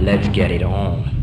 Let's get it on.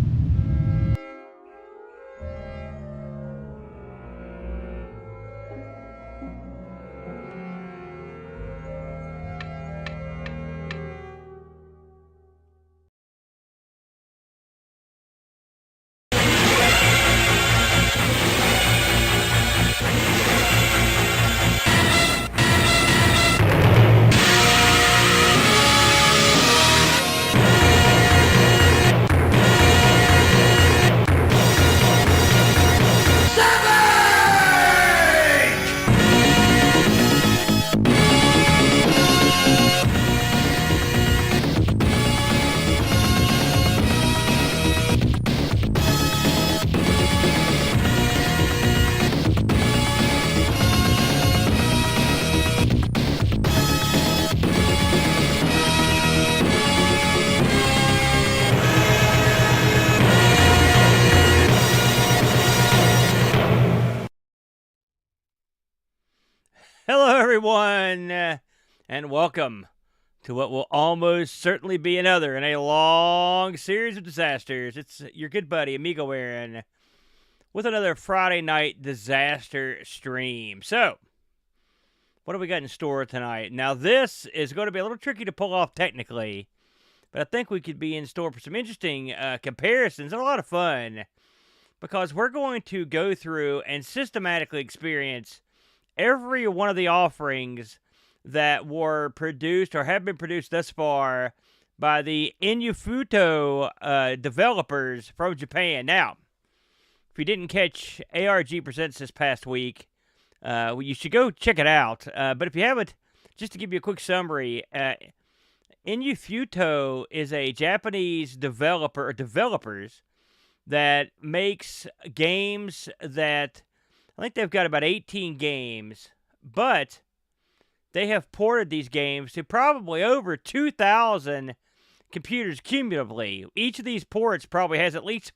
Hello, everyone, and welcome to what will almost certainly be another in a long series of disasters. It's your good buddy, Amigo Aaron, with another Friday night disaster stream. So, what do we got in store tonight? Now, this is going to be a little tricky to pull off technically, but I think we could be in store for some interesting comparisons and a lot of fun, because we're going to go through and systematically experience every one of the offerings that were produced or have been produced thus far by the INUFUTO developers from Japan. Now, if you didn't catch ARG Presents this past week, you should go check it out. But if you haven't, just to give you a quick summary, INUFUTO is a Japanese developer or developers that makes games that I think they've got about 18 games, but they have ported these games to probably over 2,000 computers cumulatively. Each of these games probably have at least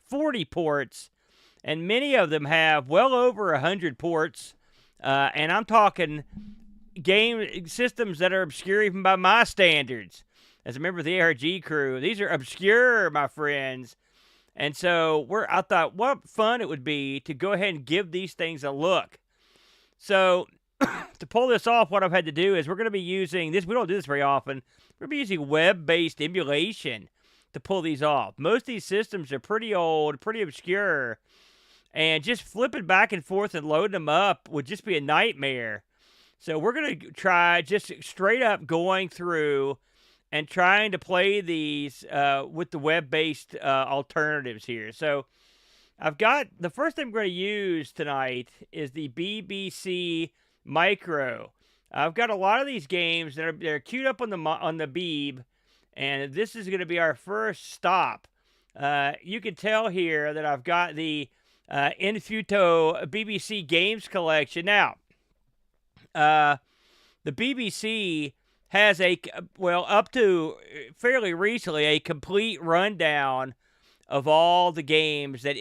40 ports, and many of them have well over 100 ports, and I'm talking game systems that are obscure even by my standards. As a member of the ARG crew, these are obscure, my friends. And so I thought, what fun it would be to go ahead and give these things a look. So to pull this off, what I've had to do is we're going to be using this. We don't do this very often. We're going to be using web-based emulation to pull these off. Most of these systems are pretty old, pretty obscure, and just flipping back and forth and loading them up would just be a nightmare. So we're going to try just straight up going through and trying to play these with the web-based alternatives here. So I've got, the first thing I'm going to use tonight is the BBC Micro. I've got a lot of these games that are queued up on the Beeb, and this is going to be our first stop. You can tell here that I've got the INUFUTO BBC Games Collection. Now, the BBC has up to fairly recently, a complete rundown of all the games that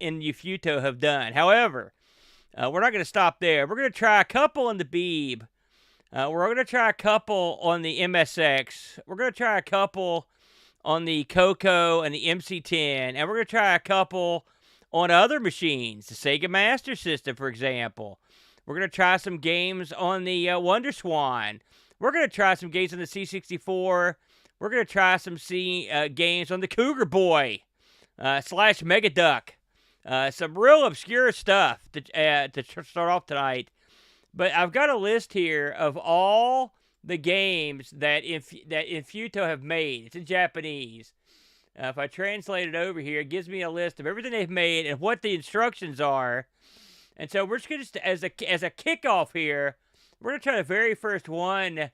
INUFUTO have done. However, we're not going to stop there. We're going to try a couple on the Beeb. We're going to try a couple on the MSX. We're going to try a couple on the Coco and the MC10. And we're going to try a couple on other machines, the Sega Master System, for example. We're going to try some games on the Wonder Swan. We're going to try some games on the C64. We're going to try some games on the Cougar Boy / MEGADUCK. Some real obscure stuff to start off tonight. But I've got a list here of all the games that INUFUTO have made. It's in Japanese. If I translate it over here, it gives me a list of everything they've made and what the instructions are. And so we're just going to, as a kickoff here, we're going to try the very first one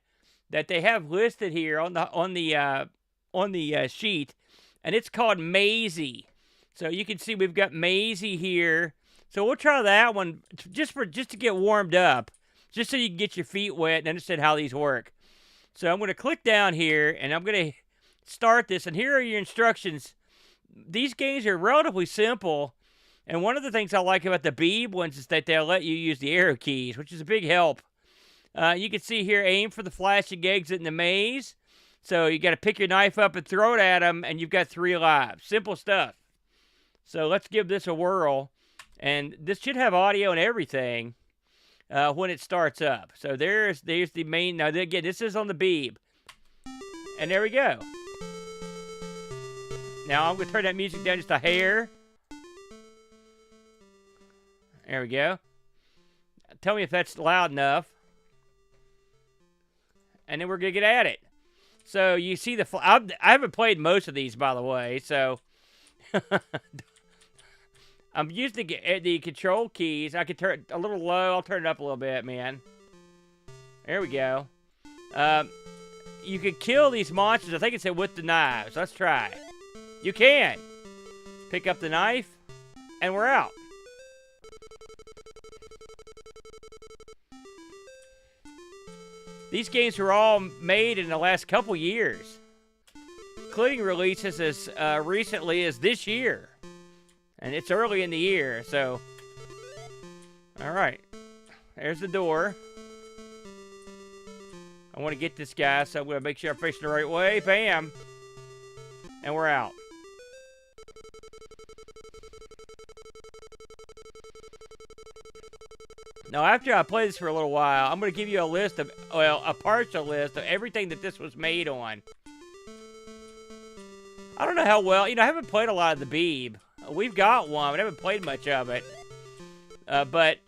that they have listed here on the sheet, and it's called Maisie. So you can see we've got Maisie here. So we'll try that one just to get warmed up, just so you can get your feet wet and understand how these work. So I'm going to click down here, and I'm going to start this, and here are your instructions. These games are relatively simple, and one of the things I like about the Beeb ones is that they'll let you use the arrow keys, which is a big help. You can see here, aim for the flashing exit in the maze. So you got to pick your knife up and throw it at them, and you've got 3 lives. Simple stuff. So let's give this a whirl. And this should have audio and everything when it starts up. So there's the main. Now, again, this is on the Beeb. And there we go. Now I'm going to turn that music down just a hair. There we go. Tell me if that's loud enough. And then we're going to get at it. So you see the... I haven't played most of these, by the way, so... I'm using the control keys. I can turn it a little low. I'll turn it up a little bit, man. There we go. You can kill these monsters. I think it said with the knives. Let's try it. You can. Pick up the knife, and we're out. These games were all made in the last couple years, including releases as recently as this year. And it's early in the year, so... Alright. There's the door. I want to get this guy, so I'm going to make sure I'm facing the right way. Bam! And we're out. Now, after I play this for a little while, I'm going to give you a list of... Well, a partial list of everything that this was made on. I don't know how well... You know, I haven't played a lot of the Beeb. We've got one, but I haven't played much of it. But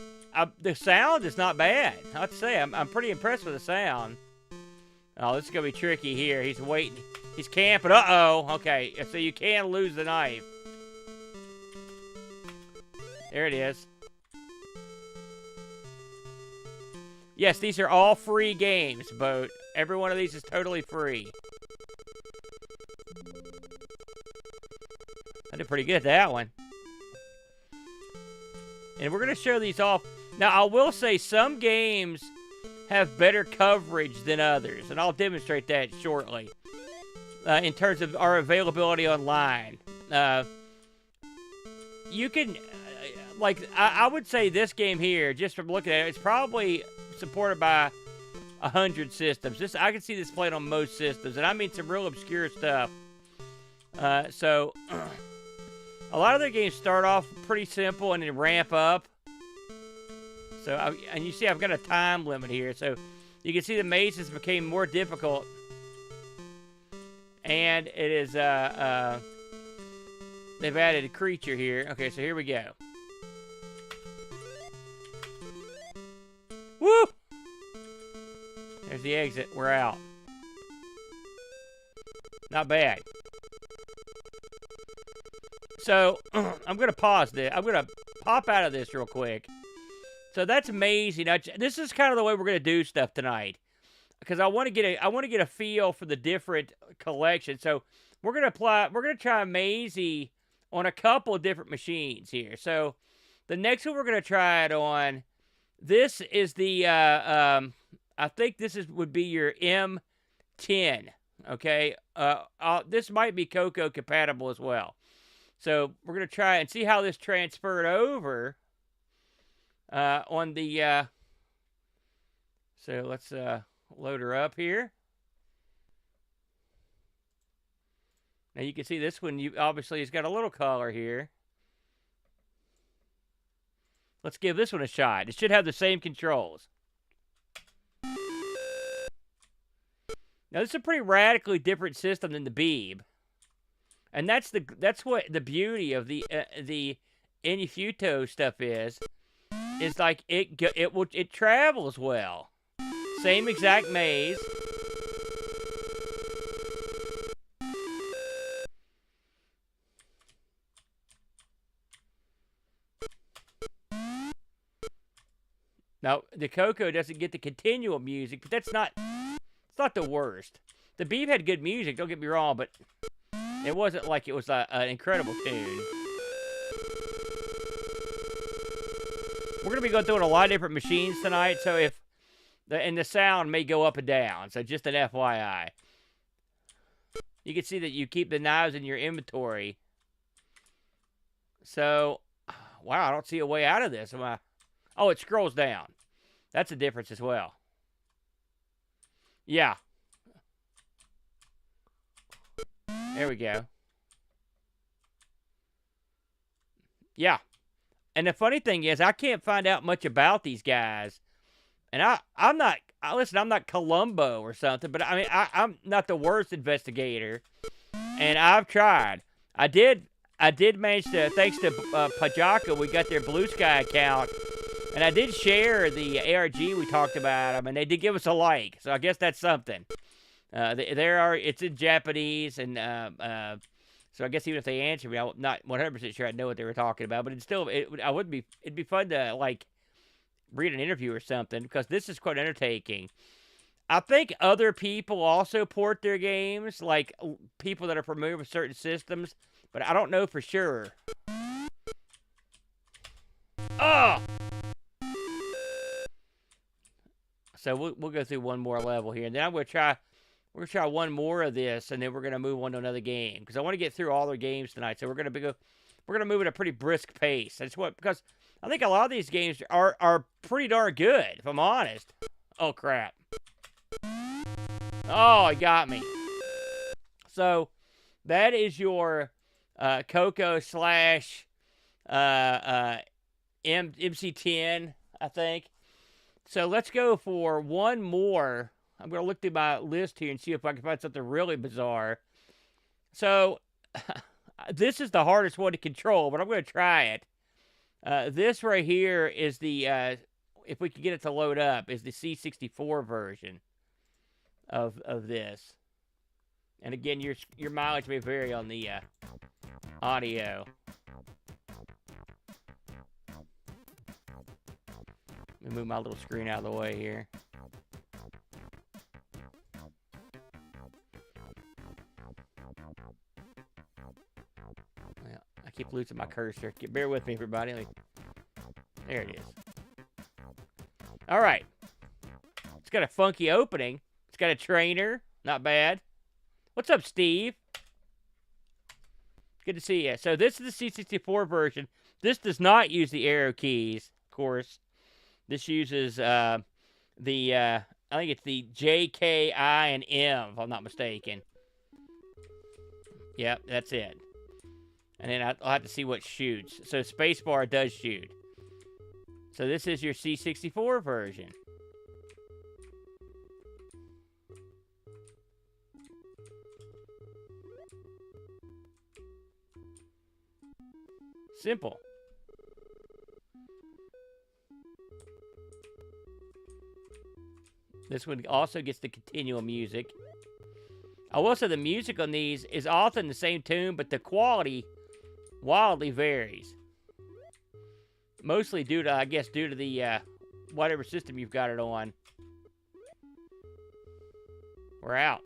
the sound is not bad. I have to say, I'm pretty impressed with the sound. Oh, this is going to be tricky here. He's waiting. He's camping. Uh-oh. Okay, so you can lose the knife. There it is. Yes, these are all free games, Boat. Every one of these is totally free. I did pretty good at that one. And we're going to show these off. Now, I will say some games have better coverage than others, and I'll demonstrate that shortly in terms of our availability online. You can, I would say this game here, just from looking at it, it's probably supported by 100 systems. I can see this played on most systems, and I mean some real obscure stuff. So... A lot of their games start off pretty simple and then ramp up. So, and you see I've got a time limit here. So, you can see the mazes became more difficult. And it is, they've added a creature here. Okay, so here we go. Woo! There's the exit. We're out. Not bad. So, I'm going to pause this. I'm going to pop out of this real quick. So, that's amazing. This is kind of the way we're going to do stuff tonight. Because I want to get a feel for the different collections. So, we're going to try Mazy on a couple of different machines here. So, the next one we're going to try it on, this is the, I think this would be your M10. Okay? This might be Coco compatible as well. So, we're going to try and see how this transferred over on the... so, let's load her up here. Now, you can see this one, obviously, it's got a little color here. Let's give this one a shot. It should have the same controls. Now, this is a pretty radically different system than the Beeb. And that's what the beauty of the INUFUTO stuff is like it travels well. Same exact maze. Now, the Coco doesn't get the continual music, but it's not the worst. The Beeb had good music, don't get me wrong, but it wasn't like it was an incredible tune. We're going to be going through a lot of different machines tonight, so the sound may go up and down, so just an FYI. You can see that you keep the knives in your inventory. So, wow, I don't see a way out of this. Oh, it scrolls down. That's a difference as well. Yeah. There we go. Yeah. And the funny thing is, I can't find out much about these guys. And I'm not, listen, I'm not Columbo or something, but I mean, I'm not the worst investigator. And I've tried. I did manage to, thanks to Pajaka, we got their Blue Sky account. And I did share the ARG we talked about them, and they did give us a like. So I guess that's something. It's in Japanese, and so I guess even if they answer me, I'm not 100% sure I know what they were talking about. But it'd be fun to like read an interview or something, because this is quite entertaining. I think other people also port their games, like people that are familiar with certain systems, but I don't know for sure. Oh! So we'll go through one more level here, and then we're gonna try one more of this, and then we're gonna move on to another game, because I want to get through all their games tonight. So we're gonna move at a pretty brisk pace. Because I think a lot of these games are pretty darn good, if I'm honest. Oh crap! Oh, it got me. So that is your Coco slash MC10, I think. So let's go for one more. I'm going to look through my list here and see if I can find something really bizarre. So this is the hardest one to control, but I'm going to try it. This right here is the, if we can get it to load up, is the C64 version of this. And again, your mileage may vary on the audio. Let me move my little screen out of the way here. Well, I keep losing my cursor. Bear with me, everybody. There it is. All right. It's got a funky opening. It's got a trainer. Not bad. What's up, Steve? Good to see you. So this is the C64 version. This does not use the arrow keys, of course. This uses I think it's the J, K, I, and M, if I'm not mistaken. Yep, that's it. And then I'll have to see what shoots. So spacebar does shoot. So this is your C64 version. Simple. This one also gets the continual music. I will say the music on these is often the same tune, but the quality wildly varies. Mostly due to the whatever system you've got it on. We're out.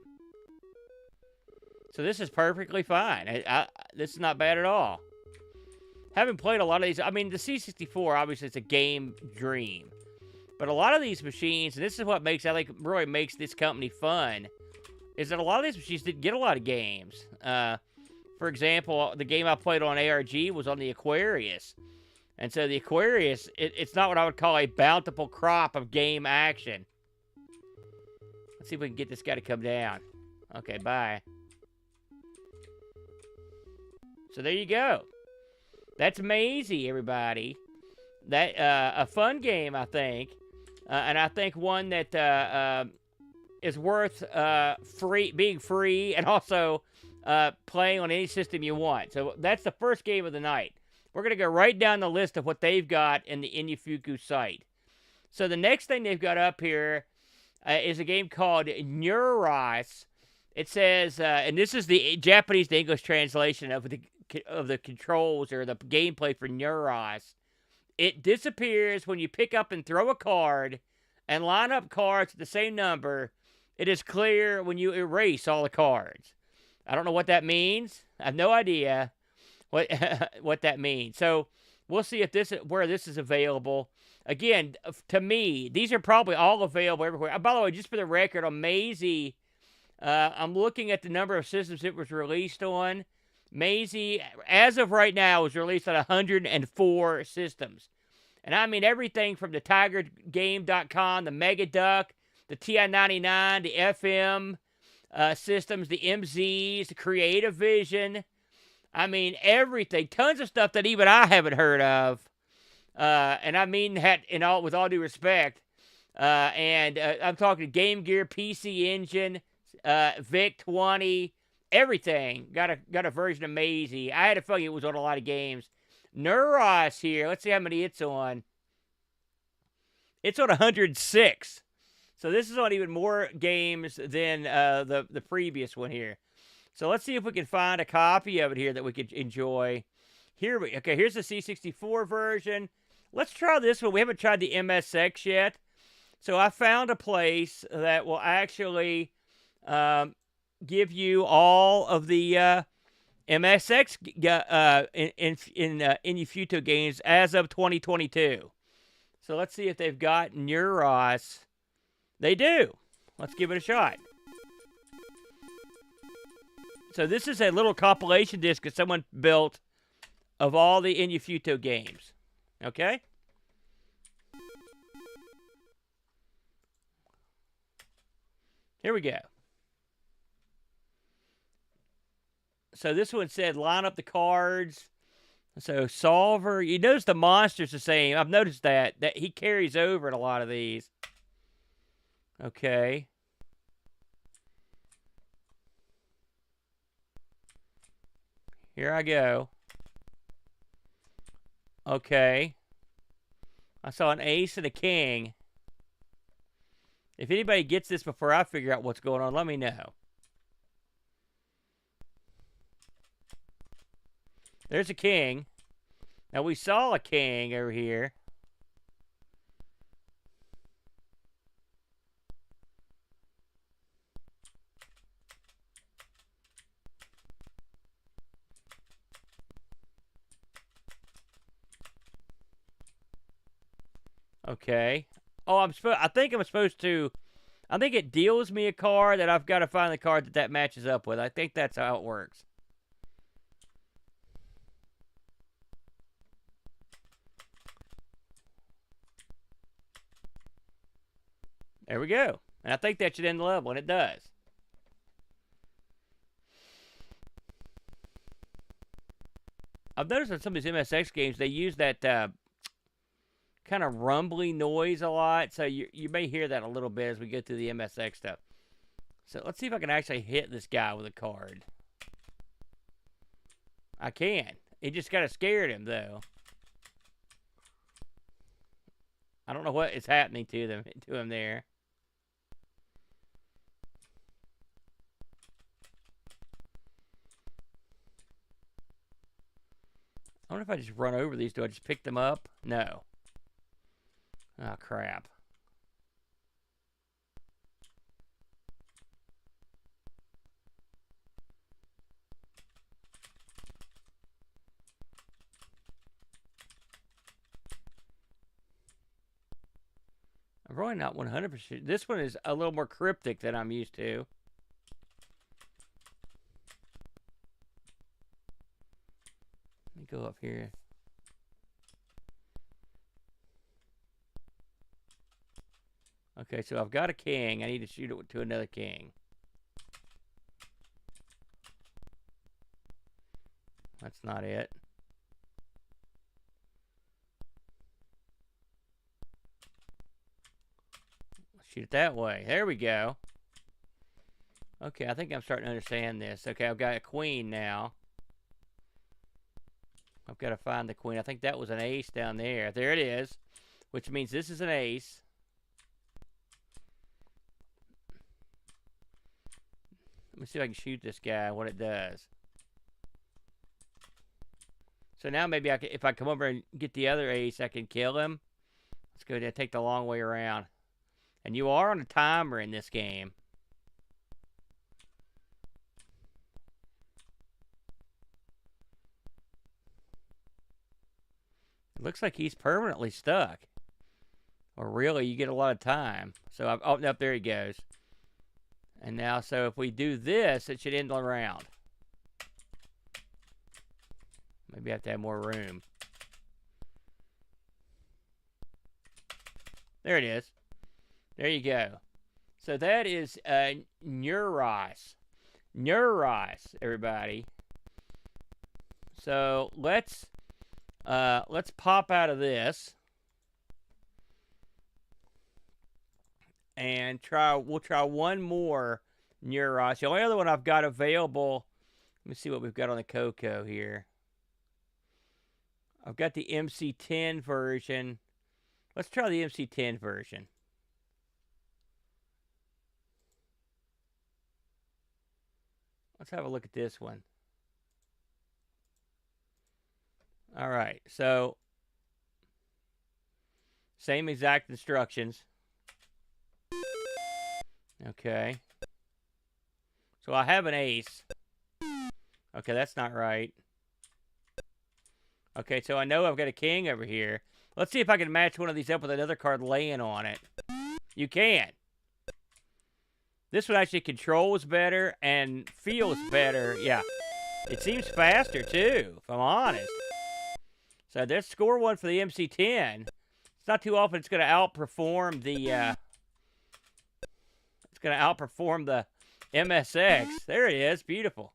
So this is perfectly fine. This is not bad at all. Haven't played a lot of these. I mean, the C64, obviously, it's a game dream. But a lot of these machines, and this is what really makes this company fun, is that a lot of these machines didn't get a lot of games. For example, the game I played on ARG was on the Aquarius. And so the Aquarius, it's not what I would call a bountiful crop of game action. Let's see if we can get this guy to come down. Okay, bye. So there you go. That's Maisie, everybody. That a fun game, I think. And I think one that is worth being free and also playing on any system you want. So that's the first game of the night. We're going to go right down the list of what they've got in the INUFUTO site. So the next thing they've got up here is a game called Neuros. It says, and this is the Japanese to English translation of the controls or the gameplay for Neuros. It disappears when you pick up and throw a card and line up cards at the same number. It is clear when you erase all the cards. I don't know what that means. I have no idea what that means. So we'll see where this is available. Again, to me, these are probably all available everywhere. By the way, just for the record, on Maisie, I'm looking at the number of systems it was released on. Maisie, as of right now, was released on 104 systems. And I mean everything from the TigerGame.com, the Megaduck, the TI-99, the FM, systems, the MZs, the Creative Vision. I mean, everything. Tons of stuff that even I haven't heard of. And I mean that with all due respect. I'm talking Game Gear, PC Engine, VIC-20, everything. Got a version of Maisie. I had a feeling it was on a lot of games. Neuros here. Let's see how many it's on. It's on 106. So this is on even more games than the previous one here. So let's see if we can find a copy of it here that we could enjoy. Okay, here's the C64 version. Let's try this one. We haven't tried the MSX yet. So I found a place that will actually give you all of the MSX INUFUTO games as of 2022. So let's see if they've got Neuros. They do. Let's give it a shot. So this is a little compilation disc that someone built of all the INUFUTO games. Okay? Here we go. So this one said line up the cards. So Solver, you notice the monster's the same. I've noticed that he carries over in a lot of these. Okay. Here I go. Okay. I saw an ace and a king. If anybody gets this before I figure out what's going on, let me know. There's a king. Now, we saw a king over here. Okay. Oh, I think I'm supposed to. I think it deals me a card that I've got to find the card that matches up with. I think that's how it works. There we go. And I think that should end the level, and it does. I've noticed in some of these MSX games, they use that kind of rumbly noise a lot. So you may hear that a little bit as we go through the MSX stuff. So let's see if I can actually hit this guy with a card. I can. It just kind of scared him, though. I don't know what is happening to him there. I wonder if I just run over these. Do I just pick them up? No. Oh, crap. I'm really not 100%. This one is a little more cryptic than I'm used to. Let me go up here. Okay, so I've got a king. I need to shoot it to another king. That's not it. Shoot it that way. There we go. Okay, I think I'm starting to understand this. Okay, I've got a queen now. I've got to find the queen. I think that was an ace down there. There it is, which means this is an ace. Let me see if I can shoot this guy, what it does. So now maybe if I come over and get the other ace, I can kill him. Let's go ahead and take the long way around. And you are on a timer in this game. It looks like he's permanently stuck. Or really, you get a lot of time. So I've opened up, there he goes. And now, so if we do this, it should end the round. Maybe I have to have more room. There it is. There you go. So that is Neuros. Neuros, everybody. So let's pop out of this and we'll try one more Neuros. The only other one I've got available, let me see what we've got on the Coco here. I've got the MC10 version. Let's try the MC10 version. Let's have a look at this one. All right, so same exact instructions. Okay. So I have an ace. Okay, that's not right. Okay, so I know I've got a king over here. Let's see if I can match one of these up with another card laying on it. You can. This one actually controls better and feels better. Yeah. It seems faster, too, if I'm honest. So there's score one for the MC10. It's not too often it's going to outperform the... it's going to outperform the MSX. There it is. Beautiful.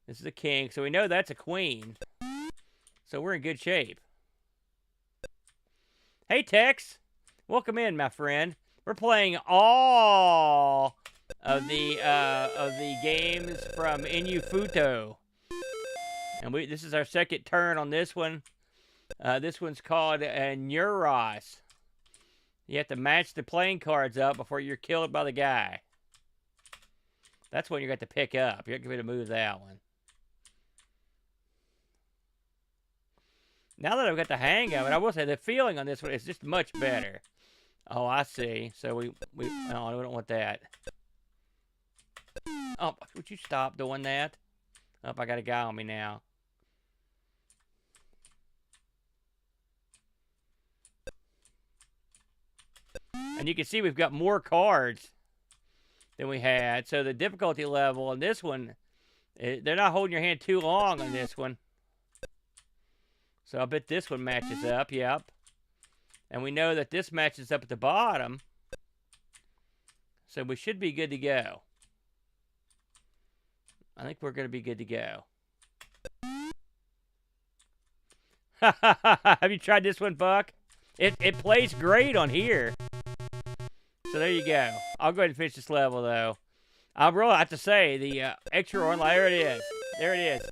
This is a king, so we know that's a queen. So we're in good shape. Hey, Tex. Welcome in, my friend. We're playing all of the games from INUFUTO. And this is our second turn on this one. This one's called Neuros. You have to match the playing cards up before you're killed by the guy. That's one you got to pick up. You're going to move that one. Now that I've got the hang of it, I will say the feeling on this one is just much better. Oh, I see. So no, I don't want that. Oh, would you stop doing that? Oh, I got a guy on me now. And you can see we've got more cards than we had. So the difficulty level on this one, they're not holding your hand too long on this one. So I bet this one matches up, yep. And we know that this matches up at the bottom. So we should be good to go. I think we're going to be good to go. Have you tried this one, Buck? It plays great on here. So there you go. I'll go ahead and finish this level, though. I'll really have to say, the extra one, there it is. There it is.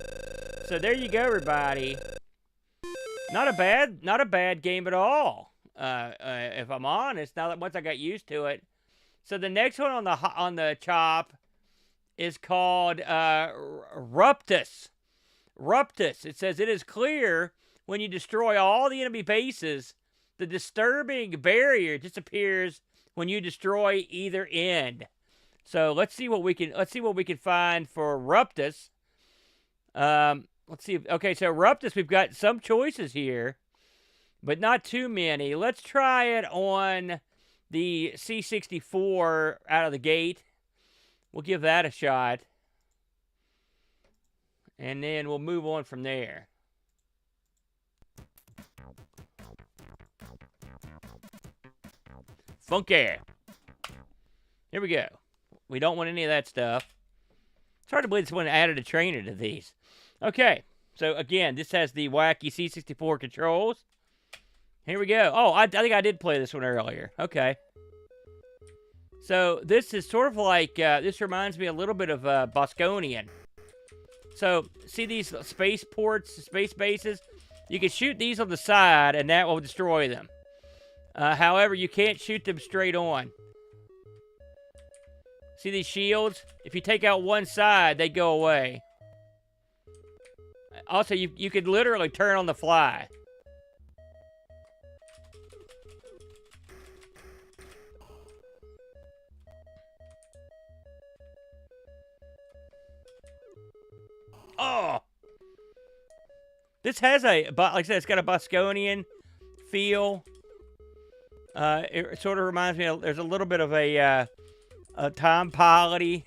So there you go, everybody. Not a bad game at all. If I'm honest, now that once I got used to it. So the next one on the chop is called Ruptus. Ruptus. It says it is clear when you destroy all the enemy bases, the disturbing barrier disappears when you destroy either end. So let's see what we can find for Ruptus. Let's see. Okay, so Ruptus, we've got some choices here, but not too many. Let's try it on the C64 out of the gate. We'll give that a shot. And then we'll move on from there. Funky. Here we go. We don't want any of that stuff. It's hard to believe this one added a trainer to these. Okay, so again, this has the wacky C64 controls. Here we go. Oh, I think I did play this one earlier. Okay. So this is sort of like, this reminds me a little bit of Bosconian. So, see these space ports, space bases? You can shoot these on the side, and that will destroy them. However, you can't shoot them straight on. See these shields? If you take out one side, they go away. Also, you could literally turn on the fly. Oh! This has like I said, it's got a Bosconian feel. It sort of reminds me of, there's a little bit of a Tom Polity.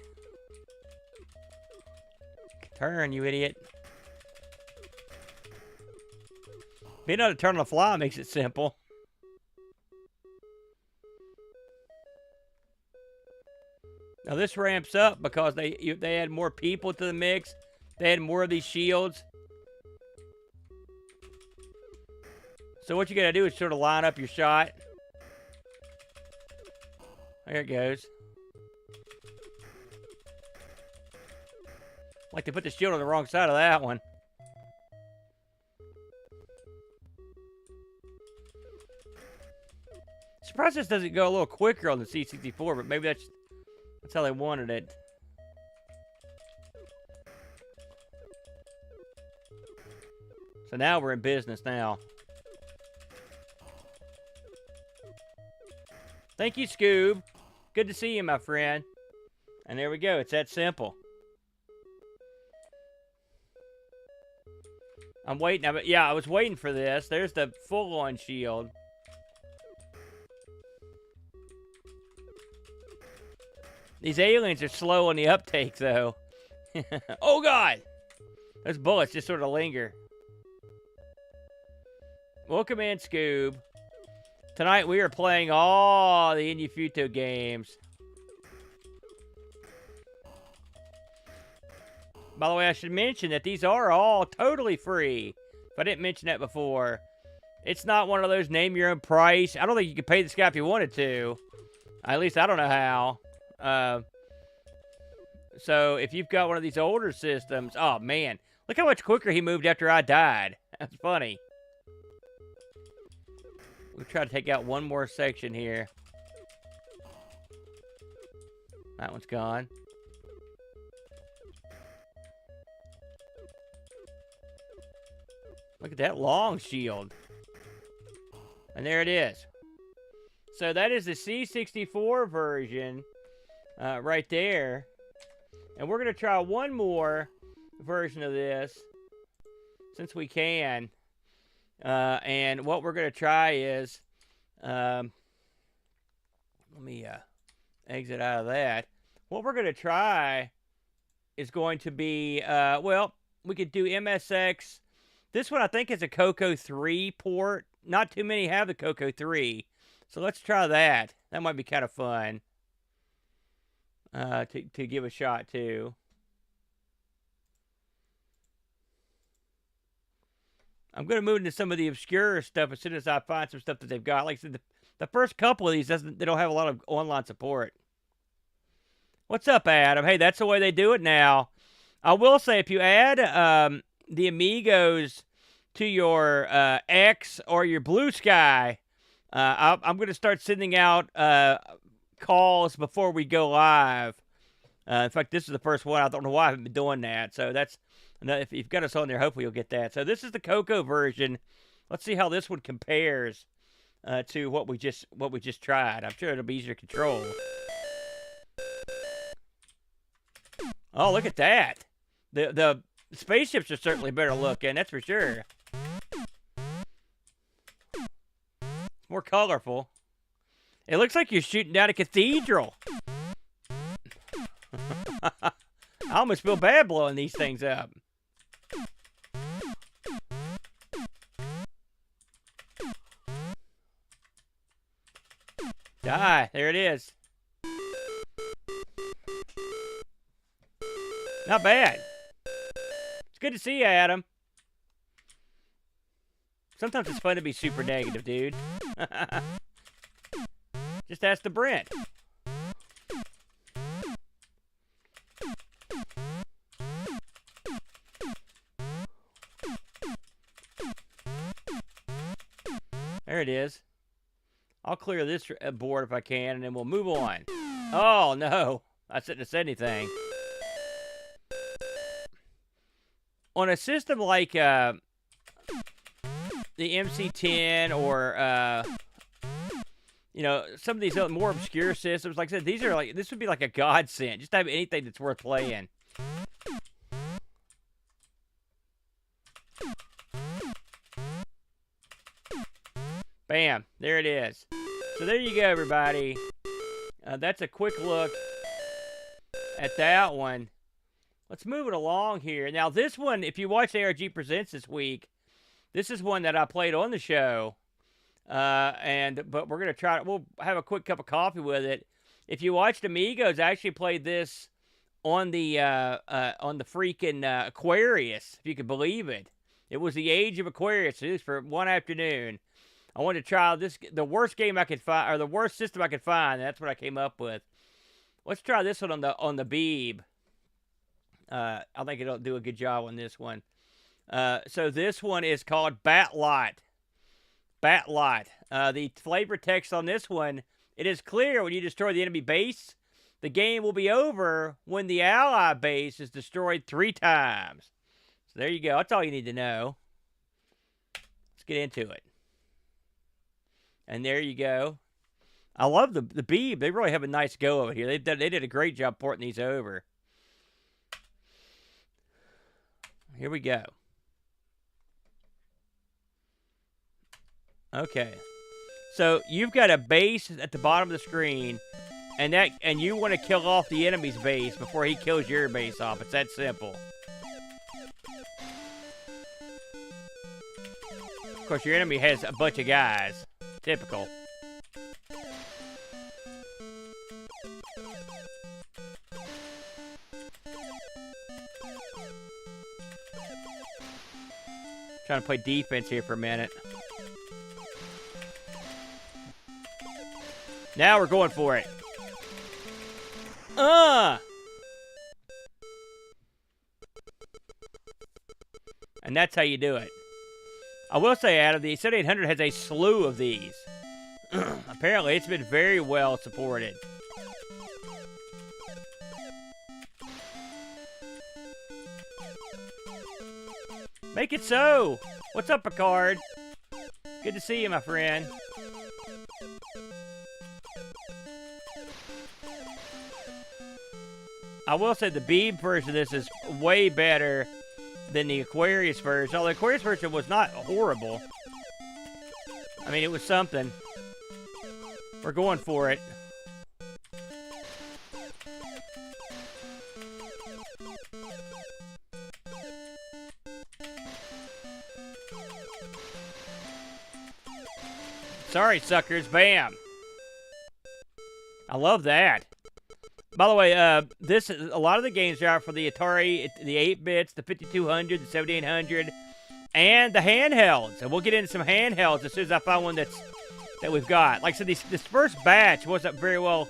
Turn, you idiot. Being able to turn on the fly makes it simple. Now this ramps up because they add more people to the mix. They add more of these shields. So what you gotta do is sort of line up your shot. There it goes. Like they put the shield on the wrong side of that one. Surprised this doesn't go a little quicker on the C64, but maybe that's how they wanted it. So now we're in business now. Thank you, Scoob. Good to see you, my friend. And there we go. It's that simple. I'm waiting. Yeah, I was waiting for this. There's the full-on shield. These aliens are slow on the uptake, though. Oh, God! Those bullets just sort of linger. Welcome in, Scoob. Tonight we are playing all the INUFUTO games. By the way, I should mention that these are all totally free. If I didn't mention that before. It's not one of those name your own price. I don't think you could pay this guy if you wanted to. At least I don't know how. So if you've got one of these older systems, oh man, look how much quicker he moved after I died. That's funny. We'll try to take out one more section here. That one's gone. Look at that long shield. And there it is. So that is the C64 version right there. And we're going to try one more version of this since we can. And what we're going to try is, let me exit out of that. What we're going to try is going to be, well, we could do MSX. This one I think is a Coco 3 port. Not too many have the Coco 3. So let's try that. That might be kind of fun to give a shot to. I'm going to move into some of the obscure stuff as soon as I find some stuff that they've got. Like I said, the first couple of these, they don't have a lot of online support. What's up, Adam? Hey, that's the way they do it now. I will say, if you add the Amigos to your X or your Blue Sky, I'm going to start sending out calls before we go live. In fact, this is the first one. I don't know why I haven't been doing that. So that's, if you've got us on there, hopefully you'll get that. So this is the Coco version. Let's see how this one compares to what we just tried. I'm sure it'll be easier to control. Oh, look at that. The spaceships are certainly better looking, that's for sure. More colorful. It looks like you're shooting down a cathedral. I almost feel bad blowing these things up. Die. There it is. Not bad. It's good to see you, Adam. Sometimes it's fun to be super negative, dude. Just ask the Brent. There it is. I'll clear this board if I can, and then we'll move on. Oh, no. I shouldn't have said anything. On a system like the MC10 or, you know, some of these other more obscure systems, like I said, these are like, this would be like a godsend. Just to have anything that's worth playing. Bam. There it is. So there you go, everybody. That's a quick look at that one. Let's move it along here. Now, this one, if you watch ARG Presents this week, this is one that I played on the show. But we're going to try it. We'll have a quick cup of coffee with it. If you watched Amigos, I actually played this on the freaking Aquarius, if you could believe it. It was the age of Aquarius. It was for one afternoon. I wanted to try this, the worst game I could find, or the worst system I could find. And that's what I came up with. Let's try this one on the Beeb. I think it'll do a good job on this one. So this one is called Batlot. Batlot. The flavor text on this one, it is clear when you destroy the enemy base, the game will be over when the ally base is destroyed 3 times. So there you go. That's all you need to know. Let's get into it. And there you go. I love the Beeb. They really have a nice go of it here. They did a great job porting these over. Here we go. Okay. So you've got a base at the bottom of the screen, and you want to kill off the enemy's base before he kills your base off. It's that simple. Of course, your enemy has a bunch of guys. Typical. Trying to play defense here for a minute. Now we're going for it. And that's how you do it. I will say, Adam, the 7800 has a slew of these. Apparently, it's been very well supported. Make it so. What's up, Picard? Good to see you, my friend. I will say the Beeb version of this is way better than the Aquarius version. Although the Aquarius version was not horrible. I mean, it was something. We're going for it. Sorry, suckers. Bam. I love that. By the way, this is a lot of the games are out for the Atari, the 8-bits, the 5200, the 7800, and the handhelds. And we'll get into some handhelds as soon as I find one that we've got. Like I said, this first batch wasn't very well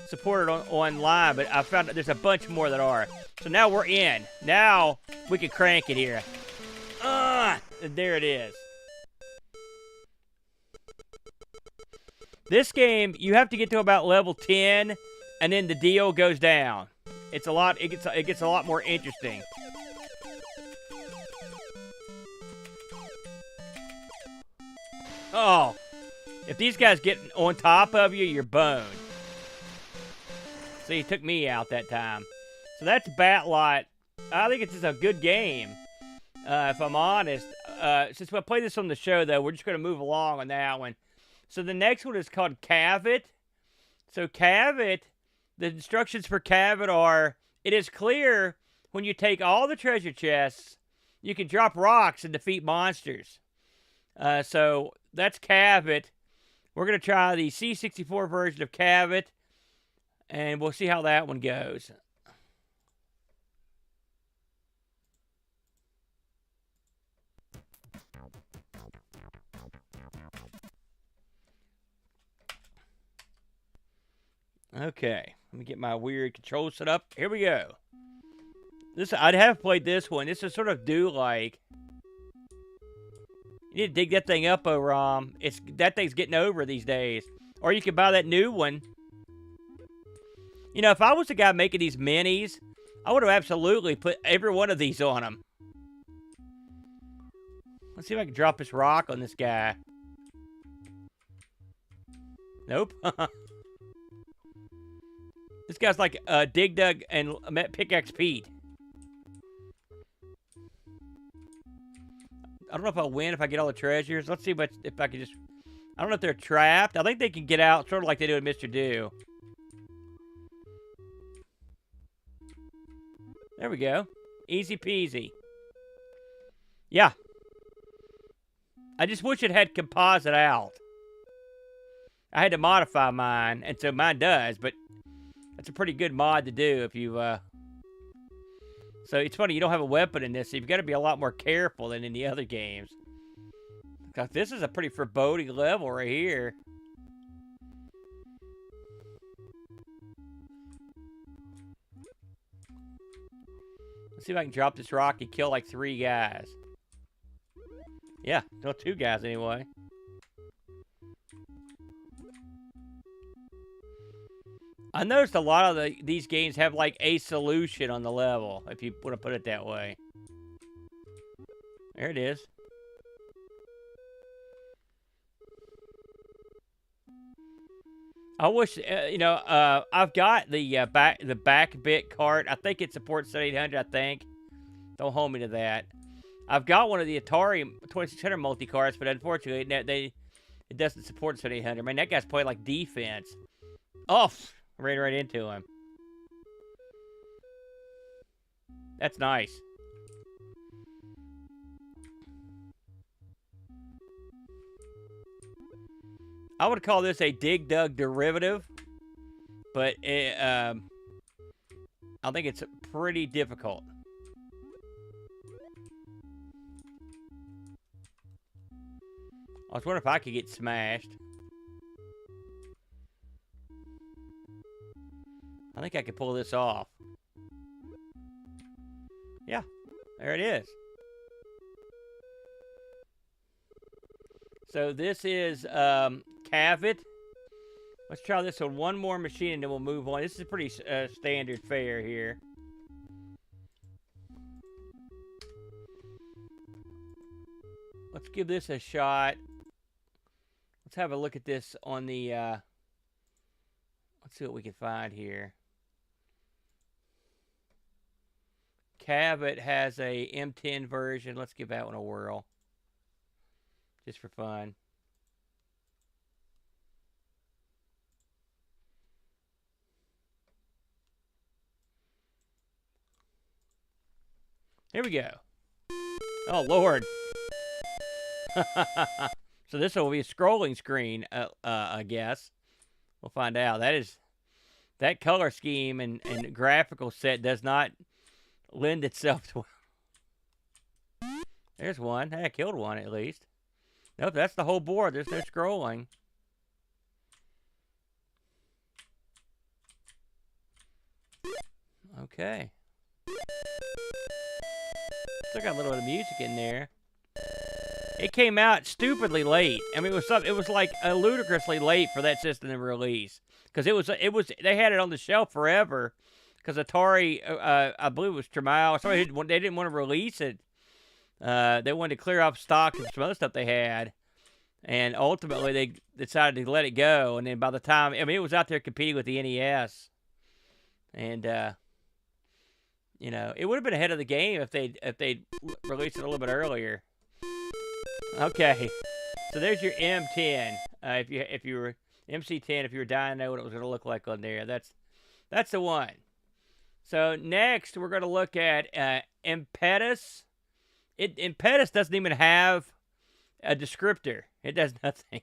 supported online, but I found that there's a bunch more that are. So now we're in. Now we can crank it here. And there it is. This game, you have to get to about level 10, and then the deal goes down. It's a lot. It gets a lot more interesting. Oh, if these guys get on top of you, you're boned. See, he took me out that time. So that's Batlot. I think it's just a good game. If I'm honest, since I played this on the show, though, we're just going to move along on that one. So the next one is called Cavit. So Cavit, the instructions for Cavit are, it is clear when you take all the treasure chests, you can drop rocks and defeat monsters. So that's Cavit. We're going to try the C64 version of Cavit, and we'll see how that one goes. Okay, let me get my weird control set up. Here we go. I have played this one. This is sort of do-like. You need to dig that thing up, Rom. That thing's getting over these days. Or you can buy that new one. You know, if I was the guy making these minis, I would have absolutely put every one of these on them. Let's see if I can drop this rock on this guy. Nope. This guy's like Dig Dug and Pickaxe Pete. I don't know if I'll win if I get all the treasures. Let's see if I can just... I don't know if they're trapped. I think they can get out sort of like they do in Mr. Do. There we go. Easy peasy. Yeah. I just wish it had composite out. I had to modify mine, and so mine does, but That's a pretty good mod to do if you, So it's funny, you don't have a weapon in this, so you've got to be a lot more careful than in the other games. Because this is a pretty foreboding level right here. Let's see if I can drop this rock and kill like 3 guys. Yeah, no, 2 guys anyway. I noticed a lot of these games have like a solution on the level, if you want to put it that way. There it is. I wish, I've got the back bit cart. I think it supports 7800. I think. Don't hold me to that. I've got one of the Atari 2600 multi carts, but unfortunately, it doesn't support 7800. Man, that guy's playing like defense. Oh, ran right into him. That's nice. I would call this a Dig Dug derivative, but I think it's pretty difficult. I was wondering if I could get smashed. I think I could pull this off. Yeah, there it is. So this is Cavit. Let's try this on one more machine and then we'll move on. This is pretty standard fare here. Let's give this a shot. Let's have a look at this on the... let's see what we can find here. Cavit has a M10 version. Let's give that one a whirl. Just for fun. Here we go. Oh, Lord. So this will be a scrolling screen, I guess. We'll find out. That color scheme and graphical set does not lend itself to... There's one. Hey, I killed one at least. Nope, that's the whole board. There's no scrolling. Okay. Still got a little bit of music in there. It came out stupidly late. I mean, it was like ludicrously late for that system to release, because they had it on the shelf forever, because Atari, I believe it was Tramiel, they didn't want to release it. They wanted to clear off stock and some other stuff they had, and ultimately they decided to let it go. And then by the time, I mean, it was out there competing with the NES, and it would have been ahead of the game if they'd released it a little bit earlier. Okay, so there's your M10. If you were MC10, if you were dying to know what it was going to look like on there, that's the one. So next we're going to look at Impetus. Impetus doesn't even have a descriptor. It does nothing.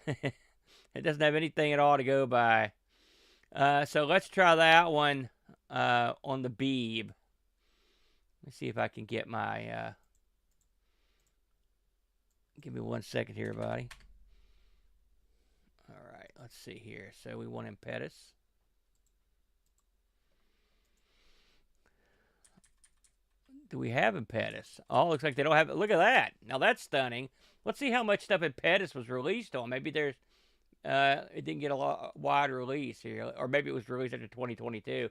It doesn't have anything at all to go by. So let's try that one on the Beeb. Let me see if I can get my... Give me 1 second here, buddy. All right, let's see here. So we want Impetus. Do we have Impetus? Oh, looks like they don't have it. Look at that. Now that's stunning. Let's see how much stuff Impetus was released on. Maybe there's... it didn't get a wide release here. Or maybe it was released after 2022.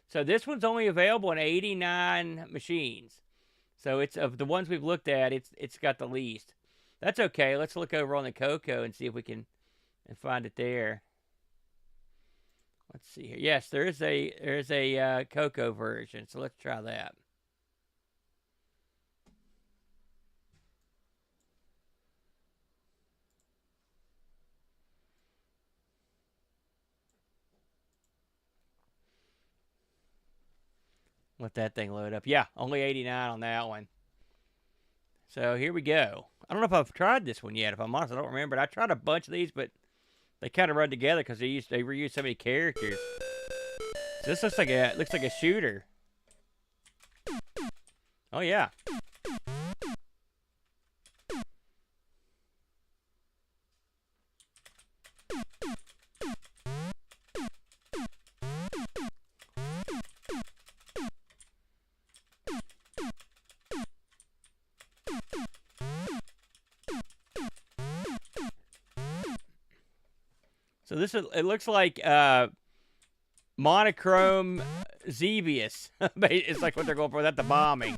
So this one's only available in 89 machines. So it's of the ones we've looked at, it's got the least. That's okay. Let's look over on the Coco and see if we can find it there. Let's see here. Yes, there's a Coco version. So let's try that. Let that thing load up. Yeah, only 89 on that one. So here we go. I don't know if I've tried this one yet. If I'm honest, I don't remember. I tried a bunch of these, but they kind of run together because they reused so many characters. This looks like a shooter. Oh yeah. So it looks like monochrome Xevious. It's like what they're going for without the bombing.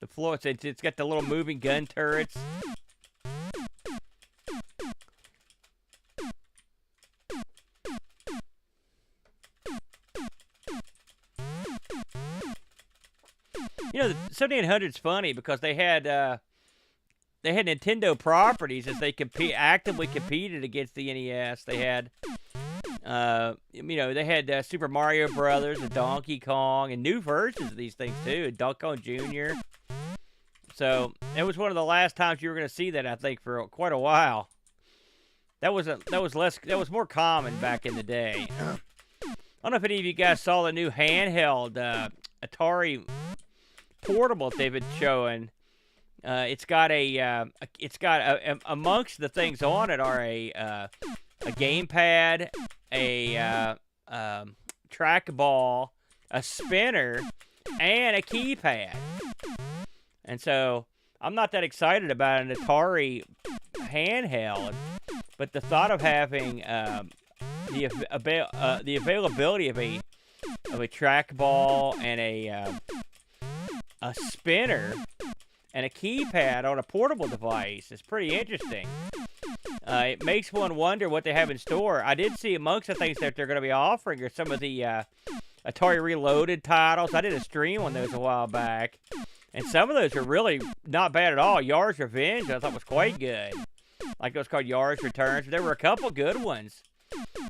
The floor, it's got the little moving gun turrets. You know, the 7800's funny because they had Nintendo properties as they actively competed against the NES. They had, you know, they had Super Mario Brothers and Donkey Kong and new versions of these things too, Donkey Kong Jr. So it was one of the last times you were going to see that, I think, for quite a while. That was more common back in the day. I don't know if any of you guys saw the new handheld Atari portable they've been showing. It's got amongst the things on it are a gamepad, a trackball, a spinner, and a keypad. And so I'm not that excited about an Atari handheld, but the thought of having the availability of a trackball and a spinner and a keypad on a portable device is pretty interesting. It makes one wonder what they have in store. I did see amongst the things that they're going to be offering are some of the Atari Reloaded titles. I did a stream on those a while back, and some of those are really not bad at all. Yar's Revenge I thought was quite good. Like it was called Yar's Returns. There were a couple good ones.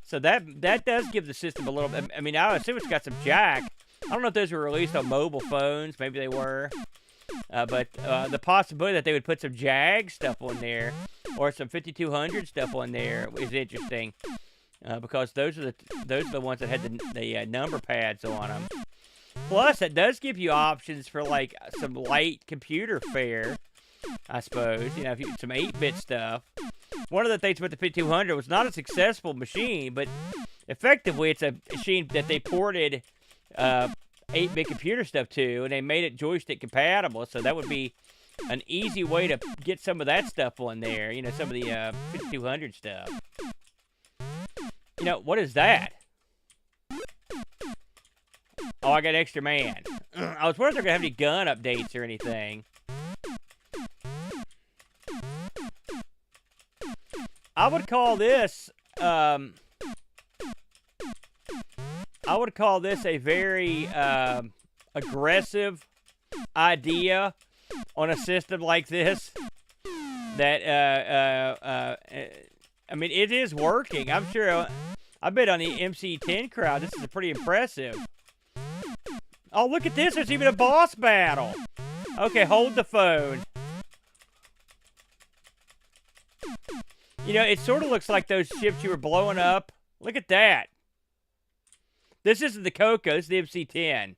So that does give the system a little bit. I mean, I assume it's got some jack. I don't know if those were released on mobile phones. Maybe they were. But the possibility that they would put some JAG stuff on there or some 5200 stuff on there is interesting, because those are the ones that had the number pads on them. Plus, it does give you options for like some light computer fare, I suppose. You know, if you some 8-bit stuff. One of the things about the 5200 was not a successful machine, but effectively it's a machine that they ported 8-bit computer stuff to, and they made it joystick compatible, so that would be an easy way to get some of that stuff on there, you know, some of the 5200 stuff. You know, what is that? Oh, I got an extra man. I was wondering if they're going to have any gun updates or anything. I would call this a very aggressive idea on a system like this. That I mean, it is working. I'm sure. I bet on the MC10 crowd, this is pretty impressive. Oh, look at this! There's even a boss battle. Okay, hold the phone. You know, it sort of looks like those ships you were blowing up. Look at that. This isn't the Coco, this is the MC10.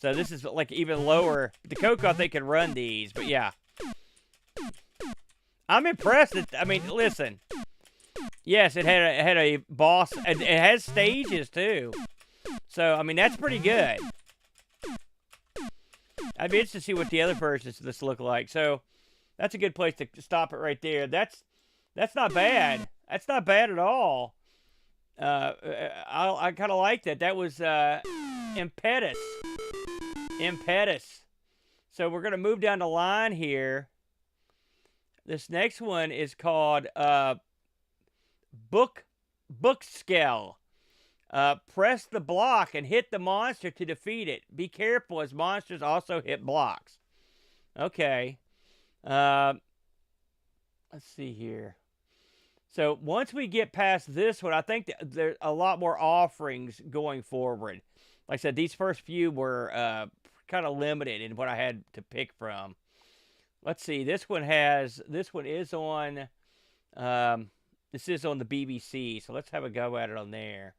So this is like even lower. The Coco, I think, can run these, but yeah. I'm impressed. I mean, listen. Yes, it had a boss. It has stages, too. So, I mean, that's pretty good. I'd be interested to see what the other versions of this look like. So, that's a good place to stop it right there. That's not bad. That's not bad at all. I kind of like that. That was Impetus. So we're going to move down the line here. This next one is called Book Scale. Press the block and hit the monster to defeat it. Be careful, as monsters also hit blocks. Okay. Let's see here. So once we get past this one, I think there's a lot more offerings going forward. Like I said, these first few were kind of limited in what I had to pick from. Let's see. This one is on the BBC. So let's have a go at it on there.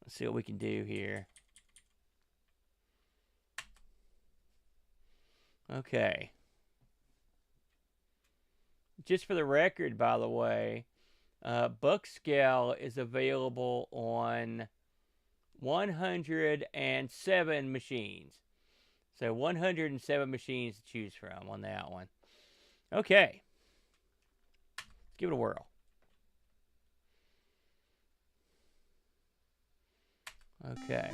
Let's see what we can do here. Okay. Just for the record, by the way, Buck Scale is available on 107 machines. So 107 machines to choose from on that one. Okay. Let's give it a whirl. Okay.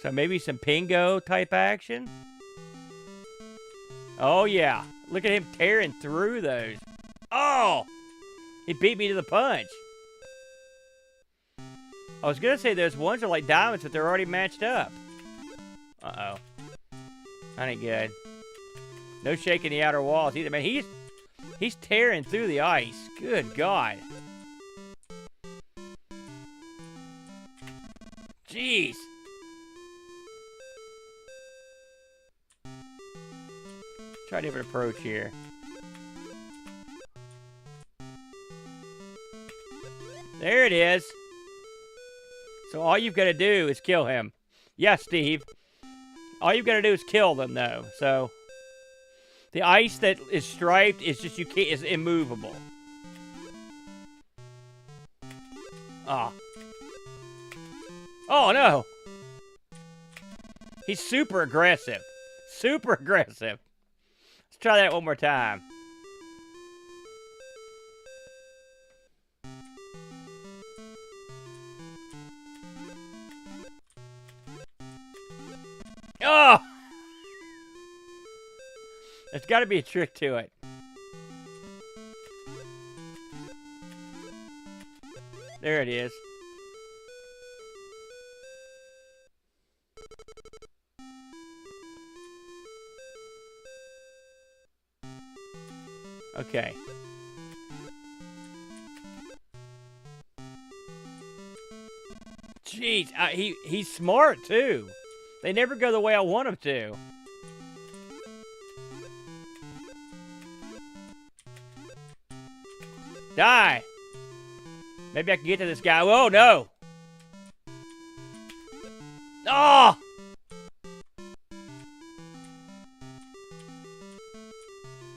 So maybe some Pingo type action. Oh, yeah. Look at him tearing through those. Oh! He beat me to the punch. I was going to say those ones are like diamonds, but they're already matched up. Uh-oh. That ain't good. No shaking the outer walls either. Man, he's tearing through the ice. Good God. Jeez. Try a different approach here. There it is. So all you've got to do is kill him. Yes, Steve. All you've got to do is kill them, though. So the ice that is striped is just is immovable. Ah. Oh no. He's super aggressive. Super aggressive. Let's try that one more time. Oh! There's got to be a trick to it. There it is. Okay. Jeez, he's smart too. They never go the way I want them to. Die. Maybe I can get to this guy. Oh, no. Oh!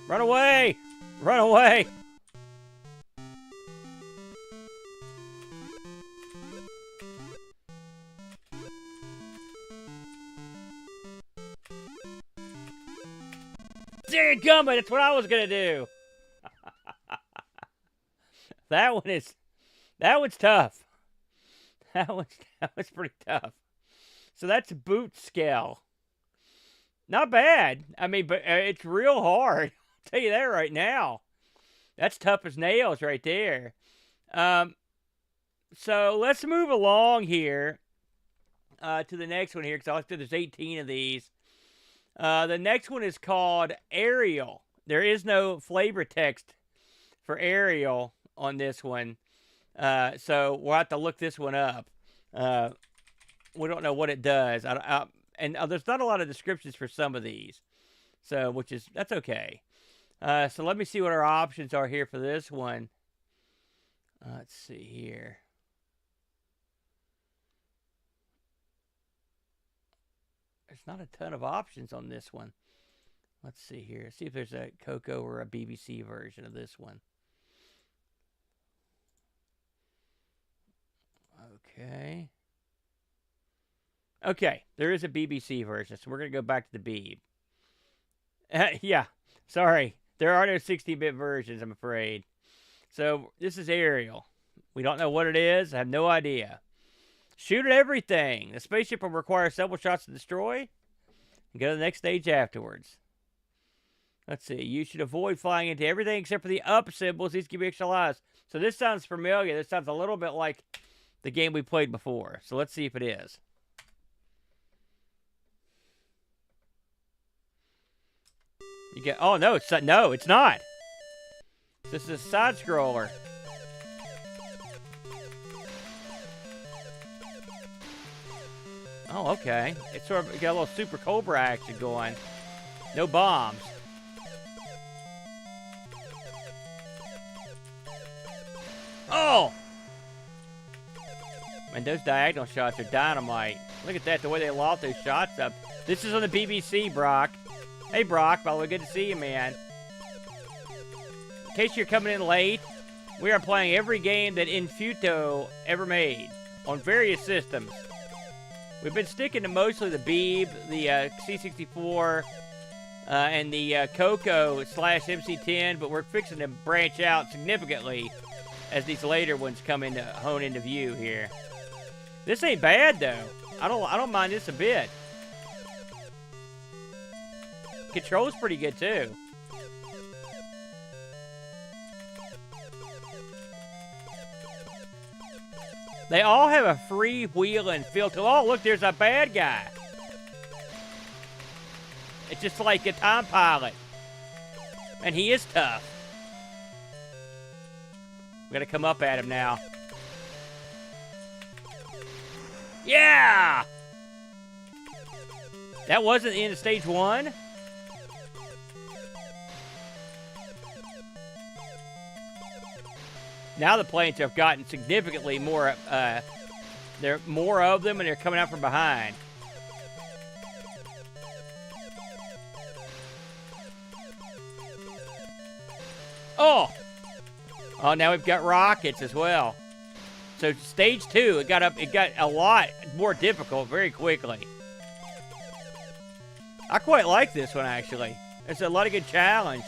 Run away. Run away. See it coming. That's what I was going to do. That one's tough. That one's pretty tough. So that's boot scale. Not bad. I mean, but it's real hard. I'll tell you that right now. That's tough as nails right there. So let's move along here to the next one here, because there's 18 of these. The next one is called Aerial. There is no flavor text for Aerial on this one. So we'll have to look this one up. We don't know what it does. And there's not a lot of descriptions for some of these. So, that's okay. So let me see what our options are here for this one. Let's see here. There's not a ton of options on this one. Let's see here. See if there's a Coco or a BBC version of this one. Okay. Okay, there is a BBC version, so we're going to go back to the Beeb. Yeah, sorry. There are no 16-bit versions, I'm afraid. So, this is Aerial. We don't know what it is. I have no idea. Shoot at everything. The spaceship will require several shots to destroy. And go to the next stage afterwards. Let's see. You should avoid flying into everything except for the up symbols. These give you extra lives. So, this sounds familiar. This sounds a little bit like the game we played before. So, let's see if it is. You get, oh, no, it's not. This is a side scroller. Oh, okay. It's sort of got a little Super Cobra action going. No bombs. Oh! And those diagonal shots are dynamite. Look at that, the way they loft those shots up. This is on the BBC, Brock. Hey, Brock, by the way, good to see you, man. In case you're coming in late, we are playing every game that INUFUTO ever made on various systems. We've been sticking to mostly the Beeb, the C64, and the Coco / MC10, but we're fixing to branch out significantly as these later ones come into hone into view here. This ain't bad though. I don't mind this a bit. Control's pretty good too. They all have a freewheeling feel to. Oh, look, there's a bad guy. It's just like a Time Pilot. And he is tough. We gotta come up at him now. Yeah! That wasn't the end of stage 1? Now the planes have gotten significantly more, there are more of them and they're coming out from behind. Oh! Oh, now we've got rockets as well. So stage 2, it got a lot more difficult very quickly. I quite like this one actually. It's a lot of good challenge.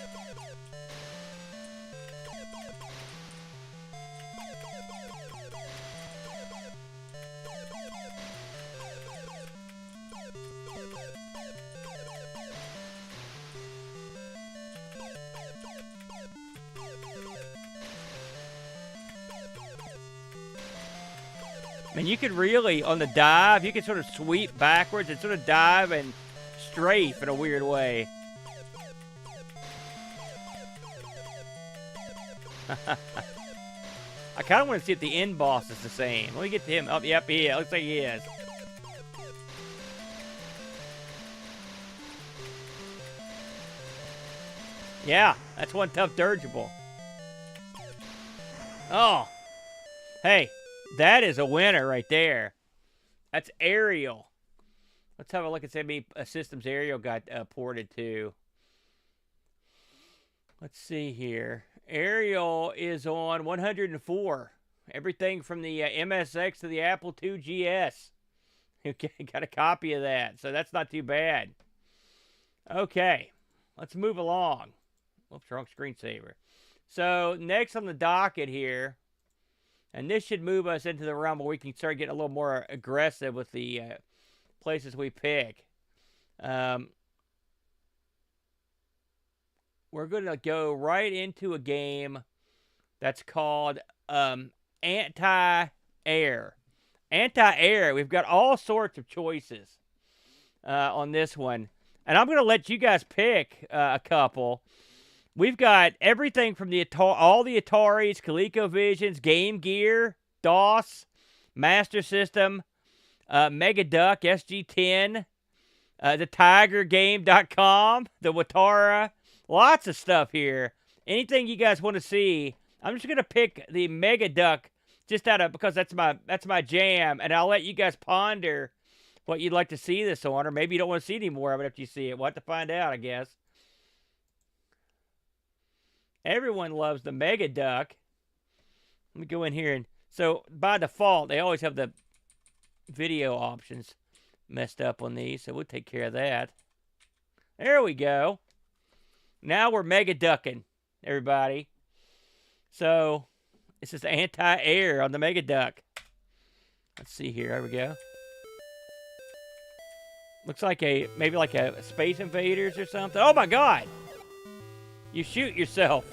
And you could really, on the dive, you can sort of sweep backwards and sort of dive and strafe in a weird way. I kind of want to see if the end boss is the same. Let me get to him. Oh, yep, yeah, looks like he is. Yeah, that's one tough dirigible. Oh. Hey. That is a winner right there. That's Aerial. Let's have a look and see how many systems Aerial got ported to. Let's see here. Aerial is on 104. Everything from the MSX to the Apple II GS. Okay, got a copy of that, so that's not too bad. Okay, let's move along. Oops, wrong screensaver. So next on the docket here, and this should move us into the realm where we can start getting a little more aggressive with the places we pick. We're going to go right into a game that's called Anti-Air. Anti-Air, we've got all sorts of choices on this one. And I'm going to let you guys pick a couple. We've got everything from the all the Ataris, ColecoVisions, Game Gear, DOS, Master System, Megaduck, SG10, the TigerGame.com, the Watara, lots of stuff here. Anything you guys want to see, I'm just gonna pick the Megaduck just out of because that's my jam, and I'll let you guys ponder what you'd like to see this on, or maybe you don't want to see any more of it after you see it. We'll have to find out, I guess. Everyone loves the Megaduck. Let me go in here and so by default they always have the video options messed up on these, so we'll take care of that. There we go. Now we're Megaducking, everybody. So this is Anti-Air on the Megaduck. Let's see here. There we go. Looks like maybe like a Space Invaders or something. Oh my God! You shoot yourself.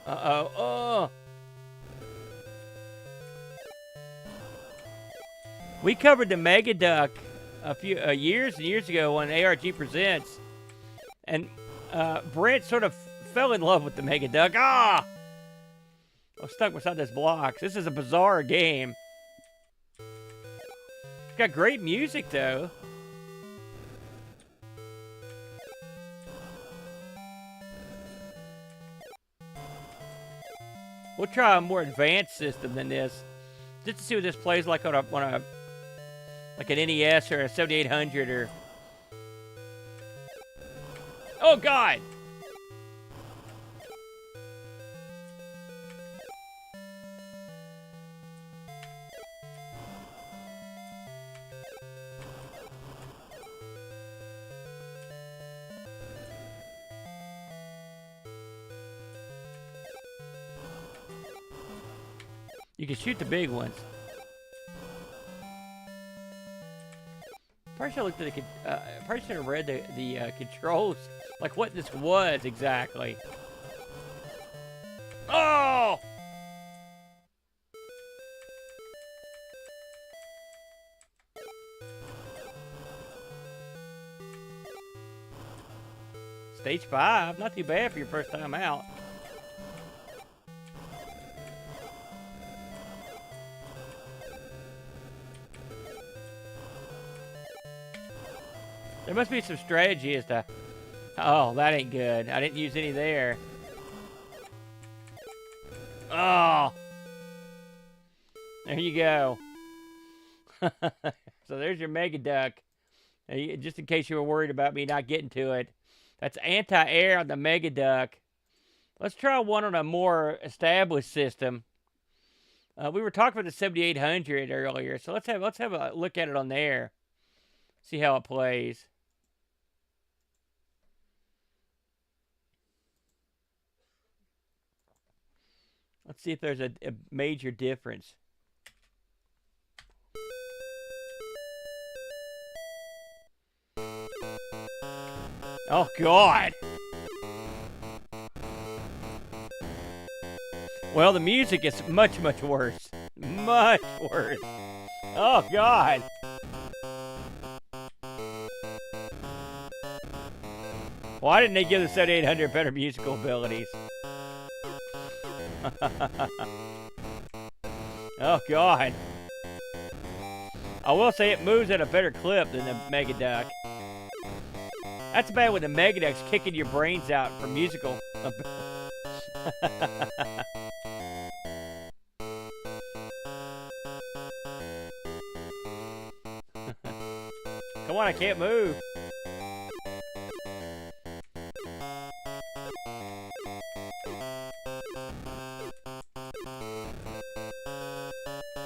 Uh-oh. Oh. We covered the Megaduck a few years and years ago on ARG Presents. And Brent sort of fell in love with the Megaduck. Ah! I'm stuck beside this blocks. This is a bizarre game. It's got great music, though. We'll try a more advanced system than this, just to see what this plays like on a like an NES or a 7800 or. Oh God! You can shoot the big ones. Probably should have looked at the. Probably should have read the controls, like what this was exactly. Oh! Stage 5, not too bad for your first time out. There must be some strategy as to... Oh, that ain't good. I didn't use any there. Oh! There you go. So there's your Megaduck. Just in case you were worried about me not getting to it. That's anti-air on the Megaduck. Let's try one on a more established system. We were talking about the 7800 earlier, so let's have a look at it on there. See how it plays. Let's see if there's a major difference. Oh, God. Well, the music is much, much worse. Much worse. Oh, God. Why didn't they give the 7800 better musical abilities? Oh, God. I will say it moves at a better clip than the Megaduck. That's bad when the Megaduck's kicking your brains out for musical. Come on, I can't move.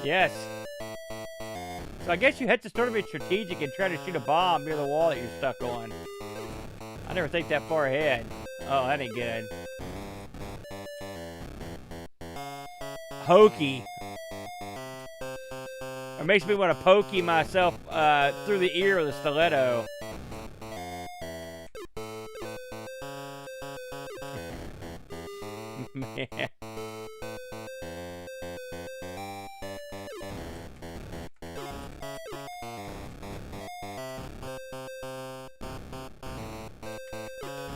Yes. So I guess you had to sort of be strategic and try to shoot a bomb near the wall that you're stuck on. I never think that far ahead. Oh, that ain't good. Hokey. It makes me want to pokey myself through the ear with a stiletto. Man.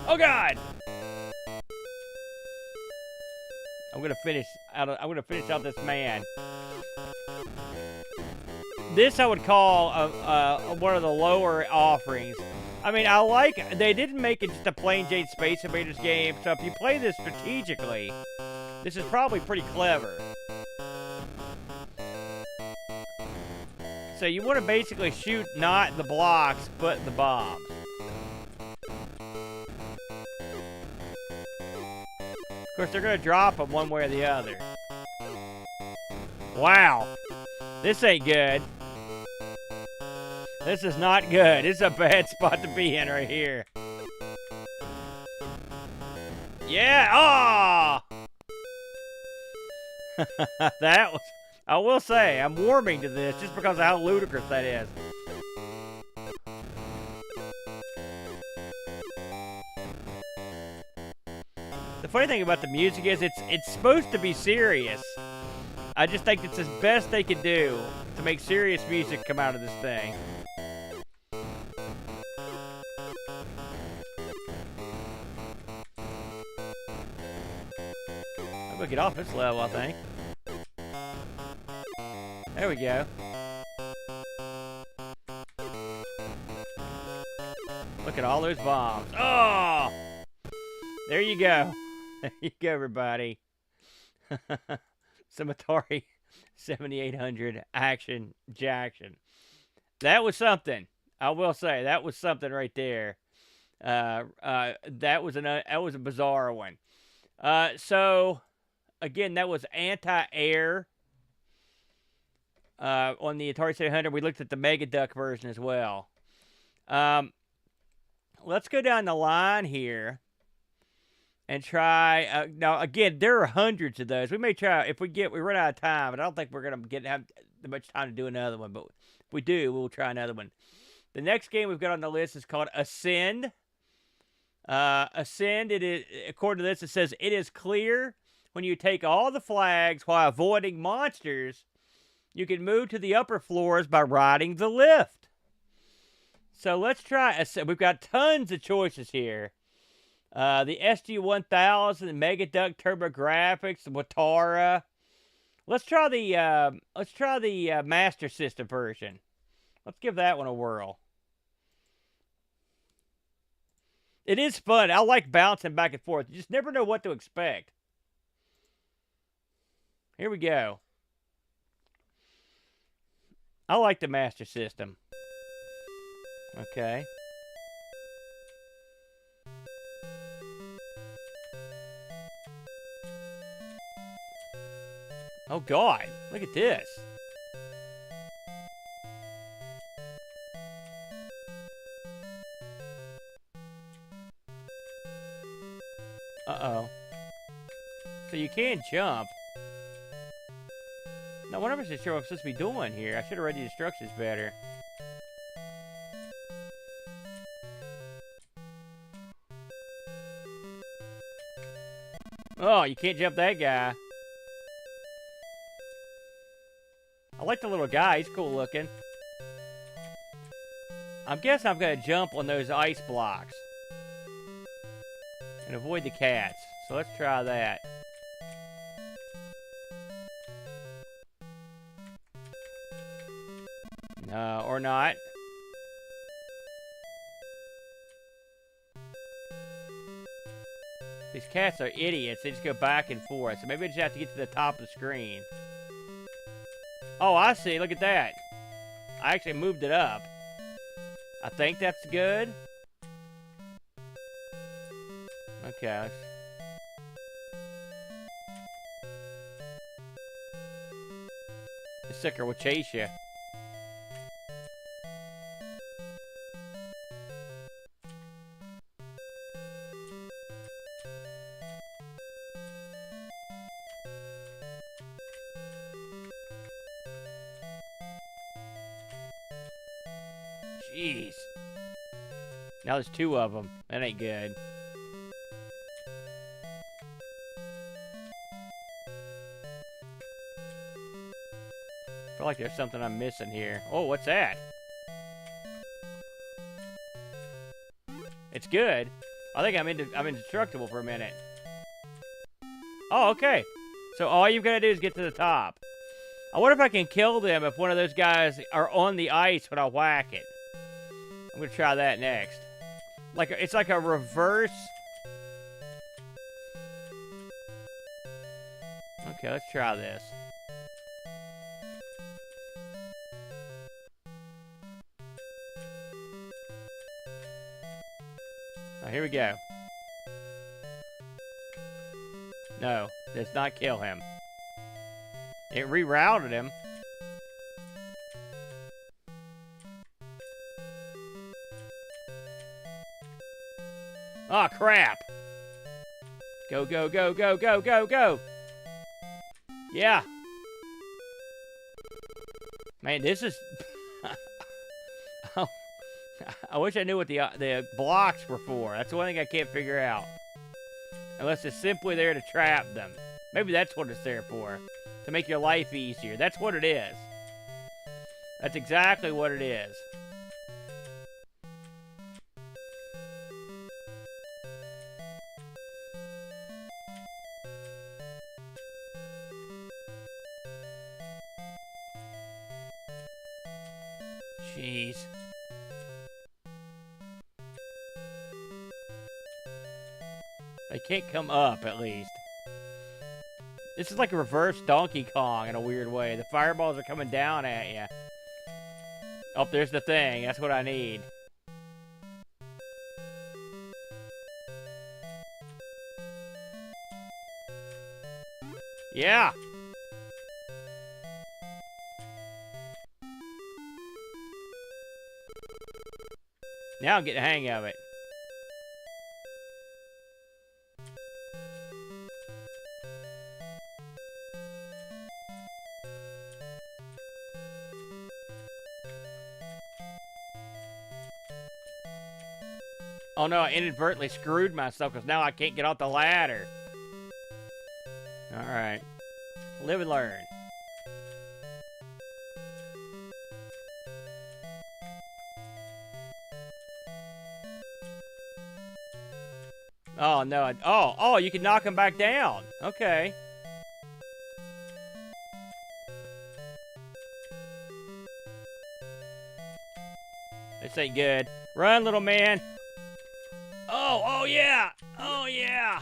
Oh God! I'm gonna finish out this man. This I would call one of the lower offerings. I mean, they didn't make it just a plain Jane Space Invaders game, so if you play this strategically, this is probably pretty clever. So you want to basically shoot not the blocks, but the bombs. Of course, they're going to drop them one way or the other. Wow. This ain't good. This is not good. This is a bad spot to be in right here. Yeah. Oh! That was... I will say, I'm warming to this just because of how ludicrous that is. The funny thing about the music is it's supposed to be serious. I just think it's the best they could do to make serious music come out of this thing. I'm gonna get off this level, I think. There we go. Look at all those bombs. Oh! There you go. There you go, everybody. Some Atari 7800 action Jackson. That was something. I will say that was something right there. That was a bizarre one. So again, that was anti-air on the Atari 7800. We looked at the MegaDuck version as well. Let's go down the line here and try. Now, again, there are hundreds of those. We may try if we run out of time, but I don't think we're gonna have much time to do another one. But if we do, we'll try another one. The next game we've got on the list is called Ascend. Ascend. It is, according to this, it says it is clear when you take all the flags while avoiding monsters. You can move to the upper floors by riding the lift. So let's try. We've got tons of choices here. The SG-1000, the MegaDuck TurboGrafx, the Watara. Let's try the Master System version. Let's give that one a whirl. It is fun. I like bouncing back and forth. You just never know what to expect. Here we go. I like the Master System. Okay. Oh, God. Look at this. Uh-oh. So you can jump. Now, what am I sure what I'm supposed to be doing here? I should have read the instructions better. Oh, you can't jump that guy. I like the little guy. He's cool looking. I'm guessing I'm going to jump on those ice blocks. And avoid the cats. So let's try that. No, or not. These cats are idiots. They just go back and forth. So maybe I just have to get to the top of the screen. Oh, I see. Look at that. I actually moved it up. I think that's good. Okay. The sucker will chase you. Jeez. Now there's two of them. That ain't good. I feel like there's something I'm missing here. Oh, what's that? It's good. I think I'm indestructible for a minute. Oh, okay. So all you've got to do is get to the top. I wonder if I can kill them if one of those guys are on the ice when I whack it. I'm going to try that next. It's like a reverse. Okay, let's try this. Oh, here we go. No, does not kill him. It rerouted him. Oh, crap. Go, go, go, go, go, go, go. Yeah. Man, this is... I wish I knew what the blocks were for. That's the one thing I can't figure out. Unless it's simply there to trap them. Maybe that's what it's there for. To make your life easier. That's what it is. That's exactly what it is. Jeez. They can't come up, at least. This is like a reverse Donkey Kong in a weird way. The fireballs are coming down at you. Oh, there's the thing. That's what I need. Yeah. Now I'm getting the hang of it. Oh no, I inadvertently screwed myself because now I can't get off the ladder. Alright. Live and learn. Oh no. Oh, you can knock him back down. Okay. This ain't good. Run, little man. Oh yeah. Oh yeah.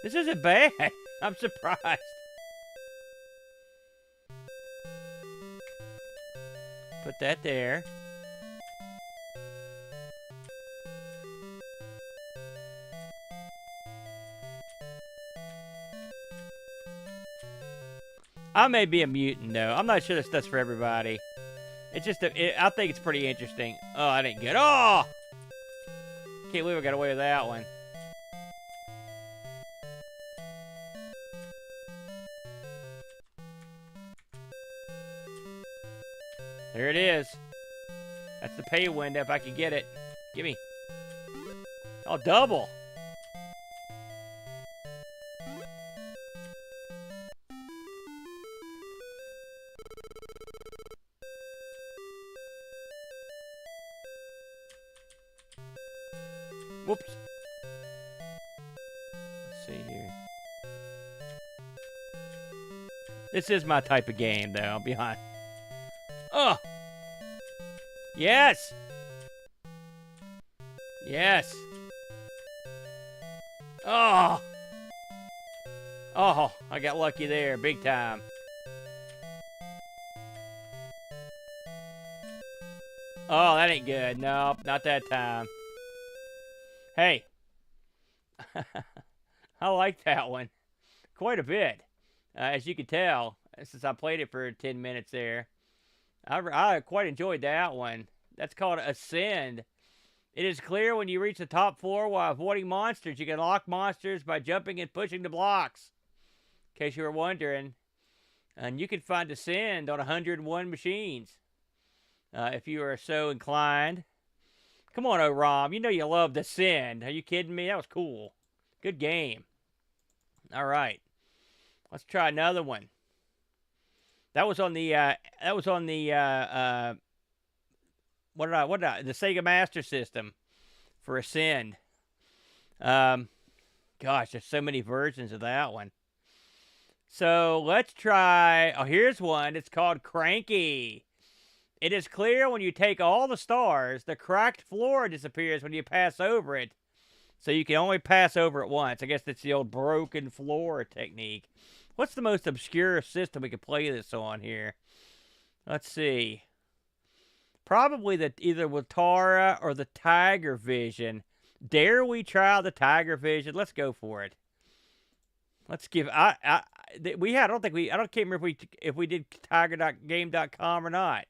This isn't bad. I'm surprised. Put that there. I may be a mutant, though. I'm not sure this stuff's for everybody. It's just, I think it's pretty interesting. Oh, I didn't get, oh! Can't believe I got away with that one. There it is. That's the pay window if I can get it. Gimme. Oh, double. Whoops. Let's see here. This is my type of game, though. I'll be honest. Oh! Yes! Yes! Oh! Oh, I got lucky there, big time. Oh, that ain't good. Nope, not that time. Hey. I like that one. Quite a bit. As you can tell, since I played it for 10 minutes there. I quite enjoyed that one. That's called Ascend. It is clear when you reach the top floor while avoiding monsters. You can lock monsters by jumping and pushing the blocks. In case you were wondering. And you can find Ascend on 101 machines. If you are so inclined. Come on, O-Rom. You know you love Ascend. Are you kidding me? That was cool. Good game. All right. Let's try another one. That was on the the Sega Master System for Ascend. Gosh, there's so many versions of that one. So let's try. Oh, here's one. It's called Cranky. It is clear when you take all the stars, the cracked floor disappears when you pass over it. So you can only pass over it once. I guess that's the old broken floor technique. What's the most obscure system we could play this on here? Let's see. Probably either Watara or the Tiger Vision. Dare we try the Tiger Vision? Let's go for it. Let's give. I can't remember if we did tiger.game.com or not.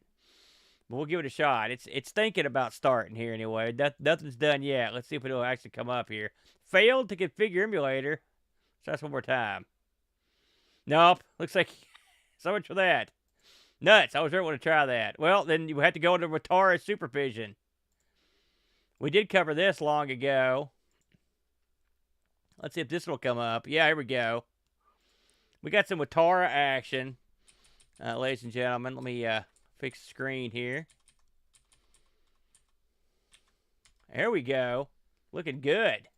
But we'll give it a shot. It's thinking about starting here anyway. Nothing's done yet. Let's see if it'll actually come up here. Failed to configure emulator. Let's try this one more time. Nope. Looks like so much for that. Nuts. I was really want to try that. Well, then you have to go into Watara Supervision. We did cover this long ago. Let's see if this will come up. Yeah, here we go. We got some Watara action. Ladies and gentlemen, let me fix the screen here. There we go. Looking good.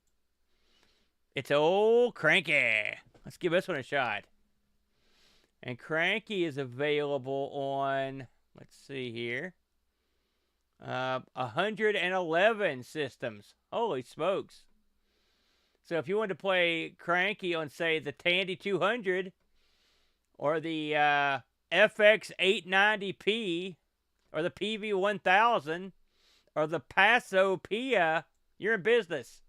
It's old Cranky. Let's give this one a shot. And Cranky is available on, let's see here, 111 systems. Holy smokes. So if you want to play Cranky on, say, the Tandy 200 or the FX 890p or the PV 1000 or the Paso Pia, you're in business.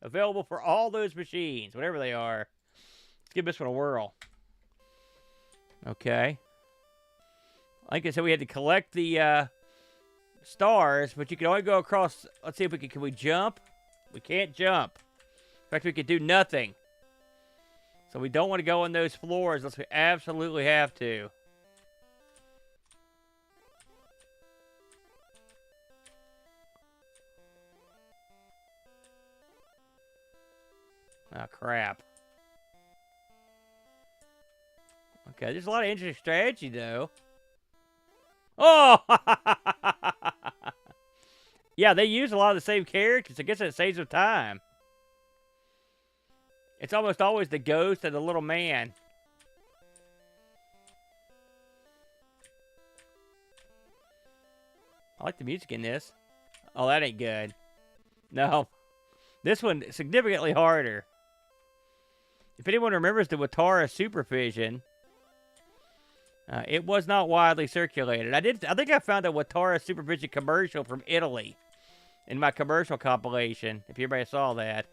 Available for all those machines, whatever they are. Let's give this one a whirl. Okay. Like I said, we had to collect the stars, but you can only go across. Let's see if we can we jump? We can't jump. In fact, we could do nothing. So we don't want to go on those floors unless we absolutely have to. Oh, crap. Okay, there's a lot of interesting strategy, though. Oh! Yeah, they use a lot of the same characters. I guess it saves them time. It's almost always the ghost and the little man. I like the music in this. Oh, that ain't good. No. This one, significantly harder. If anyone remembers the Watara Supervision, it was not widely circulated. I think I found a Watara Supervision commercial from Italy in my commercial compilation, if everybody saw that.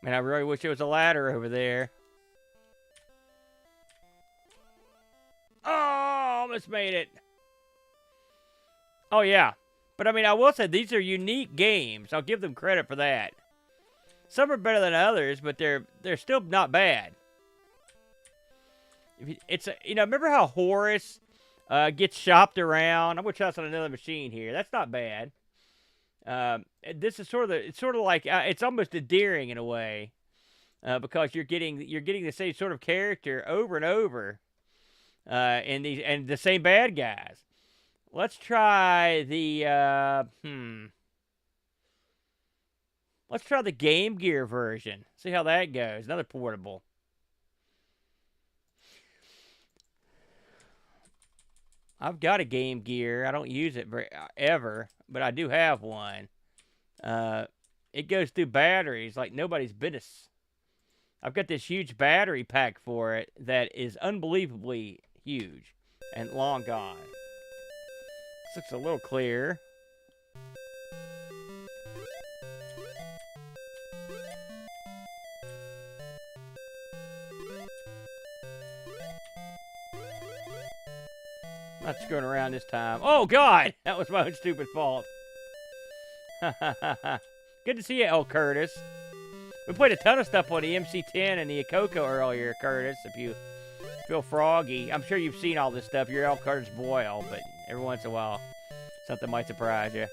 Man, I really wish there was a ladder over there. Oh, almost made it. Oh, yeah. But, I mean, I will say these are unique games. I'll give them credit for that. Some are better than others, but they're still not bad. Remember how Horace gets shopped around? I'm gonna try this on another machine here. That's not bad. This is it's like it's almost endearing in a way, because you're getting the same sort of character over and over, and the same bad guys. Let's try the Let's try the Game Gear version. See how that goes. Another portable. I've got a Game Gear. I don't use it ever, but I do have one. It goes through batteries like nobody's business. I've got this huge battery pack for it that is unbelievably huge and long gone. This looks a little clear. Not screwing around this time. Oh, God! That was my own stupid fault. Good to see you, L. Curtis. We played a ton of stuff on the MC10 and the Akoko earlier, Curtis, if you feel froggy. I'm sure you've seen all this stuff. You're L. Curtis Boyle, but every once in a while, something might surprise you.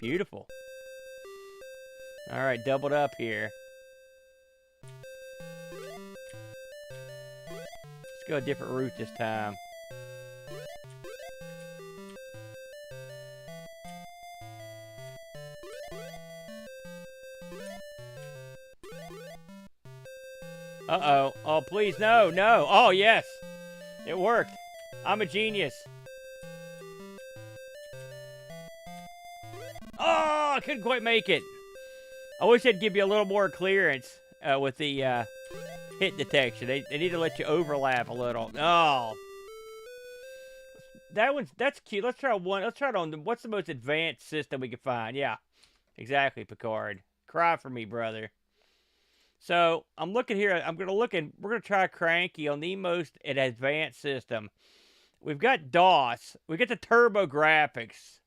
Beautiful. All right, doubled up here. Go a different route this time. Uh-oh. Oh, please, no, no. Oh, yes. It worked. I'm a genius. Oh, I couldn't quite make it. I wish they'd give you a little more clearance with the hit detection. They need to let you overlap a little. Oh. That's cute. Let's try one. Let's try it on what's the most advanced system we can find. Yeah. Exactly, Picard. Cry for me, brother. So, I'm looking here. We're going to try Cranky on the most advanced system. We've got DOS. We got the Turbo Graphics.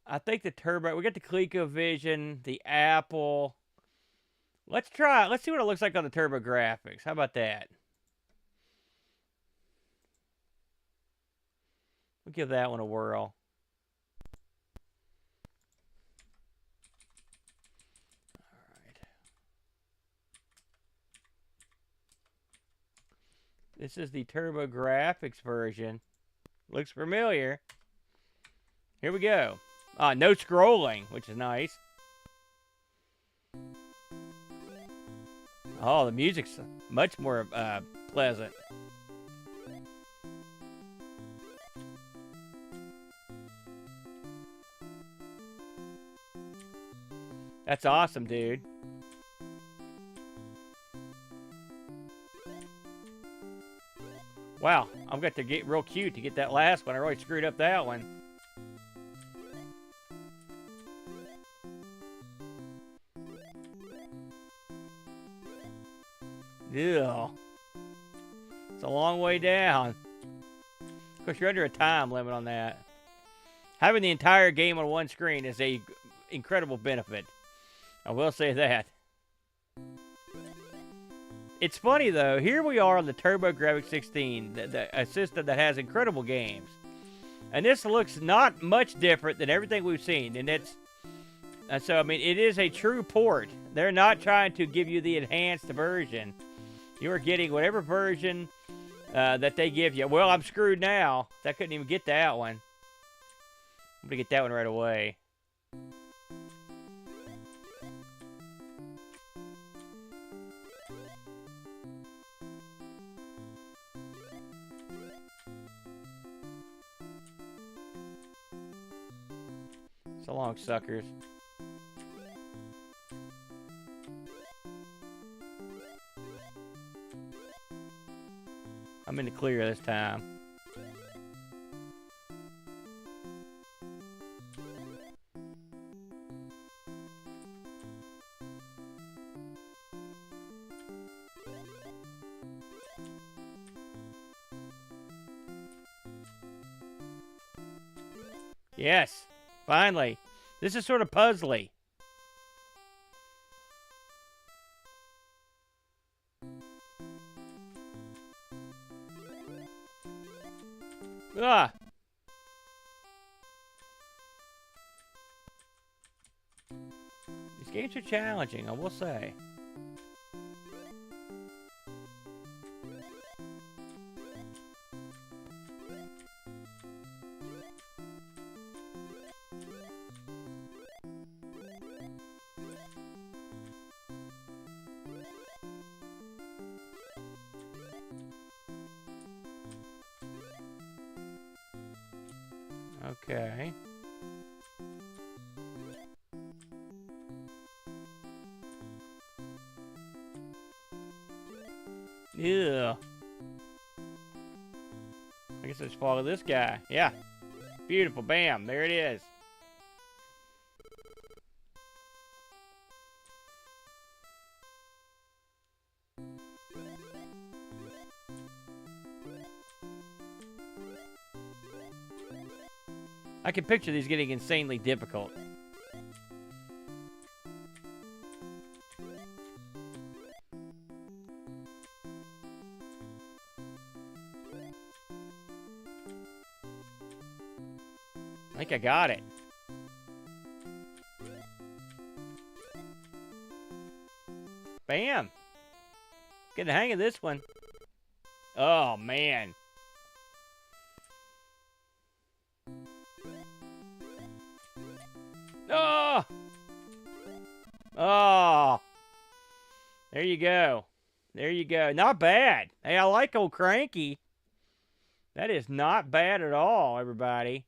I think we got the ColecoVision, the Apple. Let's see what it looks like on the Turbo Graphics. How about that? We'll give that one a whirl. All right. This is the Turbo Graphics version. Looks familiar. Here we go. No scrolling, which is nice. Oh, the music's much more pleasant. That's awesome, dude. Wow, I'm going to get real cute to get that last one. I really screwed up that one. Ew. It's a long way down. Of course, you're under a time limit on that. Having the entire game on one screen is a incredible benefit. I will say that. It's funny, though. Here we are on the TurboGrafx 16, a system that has incredible games. And this looks not much different than everything we've seen. And it's... so, I mean, it is a true port. They're not trying to give you the enhanced version. You are getting whatever version that they give you. Well, I'm screwed now. I couldn't even get that one. I'm going to get that one right away. So long, suckers. I'm in the clear this time. Yes, finally. This is sort of puzzly. Ah. These games are challenging, I will say. Okay. Ew. I guess I just follow this guy. Yeah. Beautiful. Bam. There it is. I can picture these getting insanely difficult. I think I got it. Bam. Getting the hang of this one. Oh, man. Oh! Oh! There you go. There you go. Not bad. Hey, I like old Cranky. That is not bad at all, everybody.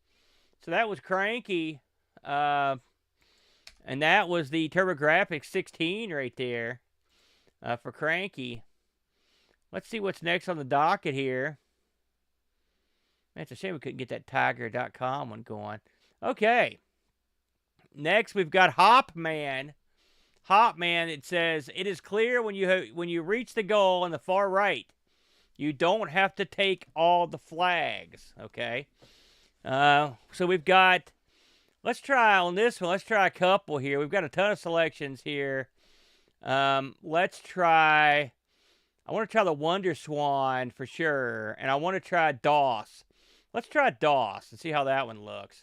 So that was Cranky. And that was the TurboGrafx 16 right there for Cranky. Let's see what's next on the docket here. Man, it's a shame we couldn't get that Tiger.com one going. Okay. Next, we've got Hopman. Hopman, it says, it is clear when you reach the goal on the far right, you don't have to take all the flags, okay? So we've got, let's try on this one, let's try a couple here. We've got a ton of selections here. Let's try, I want to try the Wonder Swan for sure, and I want to try DOS. Let's try DOS and see how that one looks.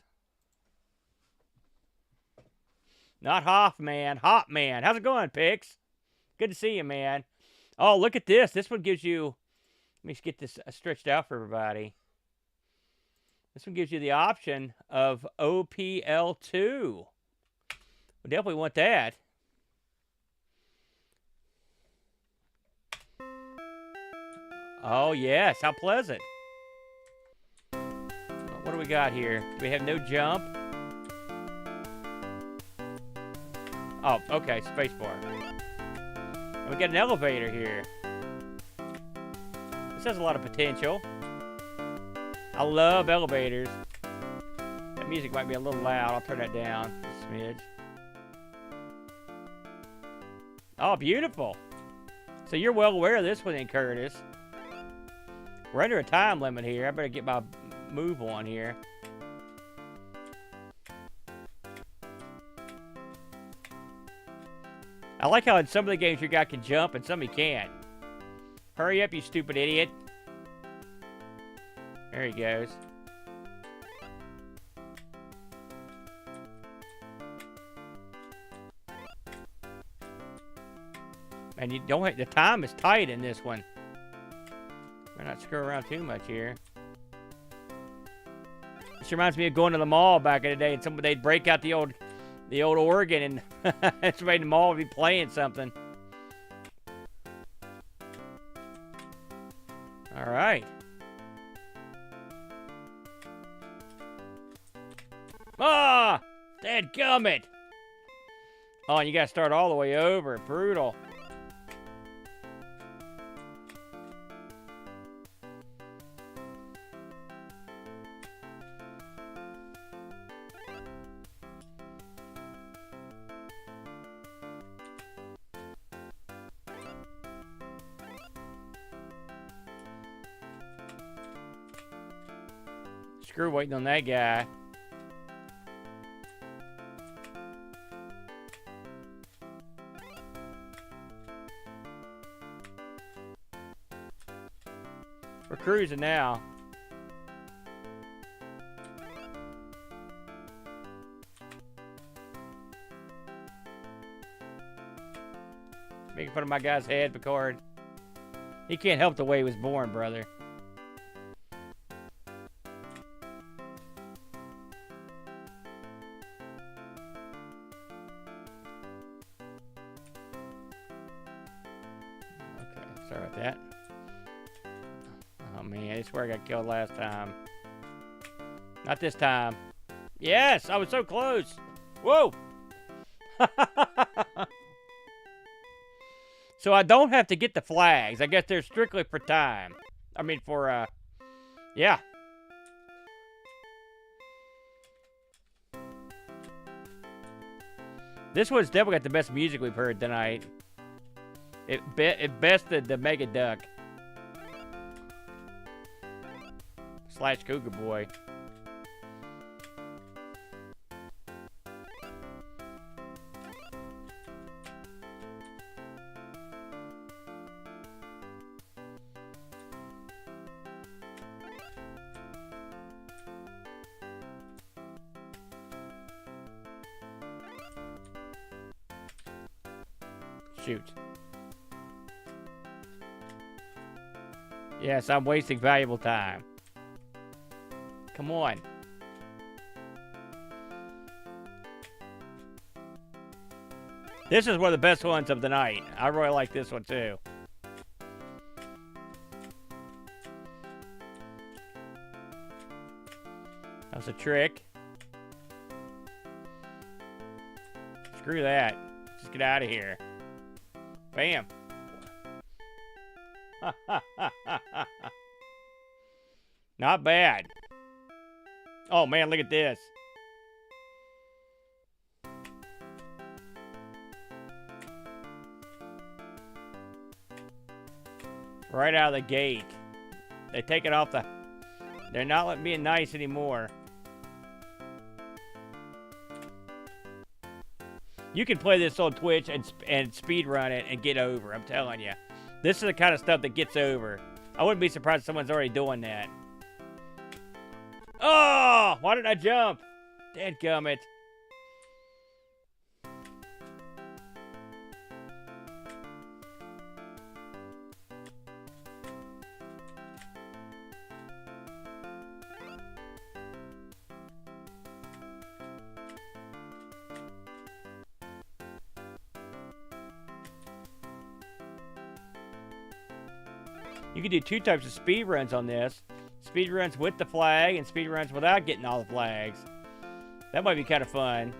Not Hoffman, Hopman. How's it going, Pix? Good to see you, man. Oh, look at this. This one gives you, let me get this stretched out for everybody. This one gives you the option of OPL2. We definitely want that. Oh, yes. How pleasant. What do we got here? We have no jump. Oh, okay, spacebar. And we got an elevator here. This has a lot of potential. I love elevators. That music might be a little loud. I'll turn that down a smidge. Oh, beautiful. So you're well aware of this one then, Curtis. We're under a time limit here. I better get my move on here. I like how in some of the games your guy can jump and some he can't. Hurry up, you stupid idiot. There he goes. And you don't have, the time is tight in this one. Better not screw around too much here. This reminds me of going to the mall back in the day, and they'd break out the old organ, and somebody in the mall would be playing something. All right. Ah, dadgummit. Oh, and you gotta start all the way over. Brutal. Screw waiting on that guy. We're cruising now. Making fun of my guy's head, Picard. He can't help the way he was born, brother. Okay, sorry about that. Oh man, I swear I got killed last time. Not this time. Yes, I was so close. Whoa. So I don't have to get the flags. I guess they're strictly for time. I mean for, yeah. This one's definitely got the best music we've heard tonight. It bested the MEGADUCK. / Cougar Boy. Shoot. Yes, I'm wasting valuable time. Come on. This is one of the best ones of the night. I really like this one too. That was a trick. Screw that. Just get out of here. Bam. Not bad. Oh man, look at this. Right out of the gate. They take it off the... They're not being nice anymore. You can play this on Twitch and speed run it and get over, I'm telling you. This is the kind of stuff that gets over. I wouldn't be surprised if someone's already doing that. Oh! Why did I jump? Dadgummit. You can do 2 types of speed runs on this. Speed runs with the flag and speed runs without getting all the flags. That might be kind of fun.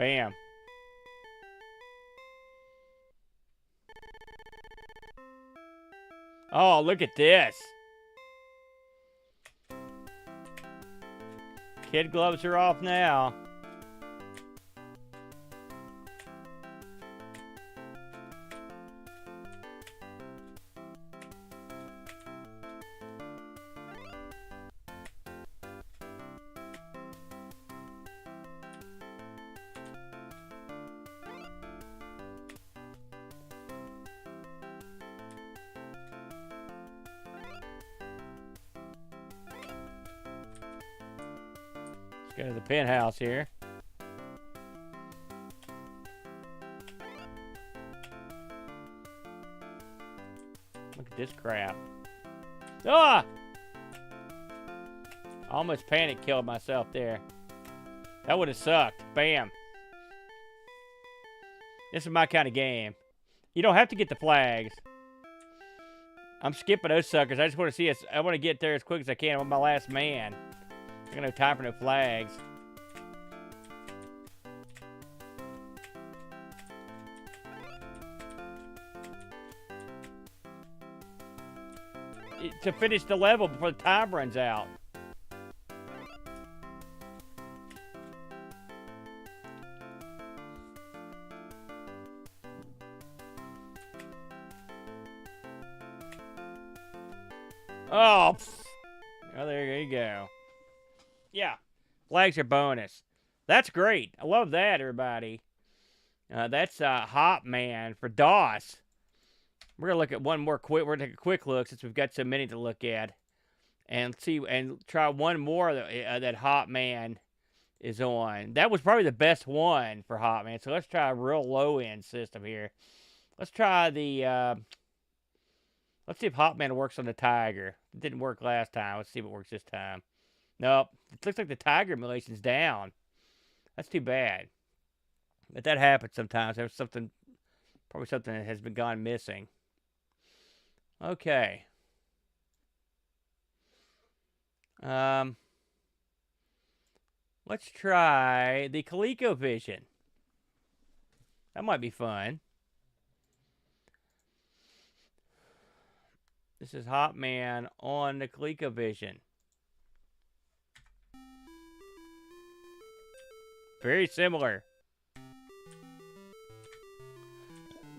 Bam. Oh, look at this. Kid gloves are off now. Let's go to the penthouse here. Look at this crap. Ah! Almost panic killed myself there. That would have sucked. Bam. This is my kind of game. You don't have to get the flags. I'm skipping those suckers. I just want to see us. I want to get there as quick as I can. I'm my last man. I got no time for no flags. To finish the level before the time runs out. Oh, well, there you go. Yeah, flags are bonus. That's great. I love that, everybody. That's Hop Man for DOS. We're gonna look at one more quick. We're gonna take a quick look since we've got so many to look at, and see and try one more that Hop Man is on. That was probably the best one for Hop Man. So let's try a real low end system here. Let's try the. Let's see if Hop Man works on the Tiger. It didn't work last time. Let's see if it works this time. Nope. It looks like the Tiger emulation's down. That's too bad. But that happens sometimes. There's something, probably something that has been gone missing. Okay. Let's try the ColecoVision. That might be fun. This is Hop Man on the ColecoVision. Very similar.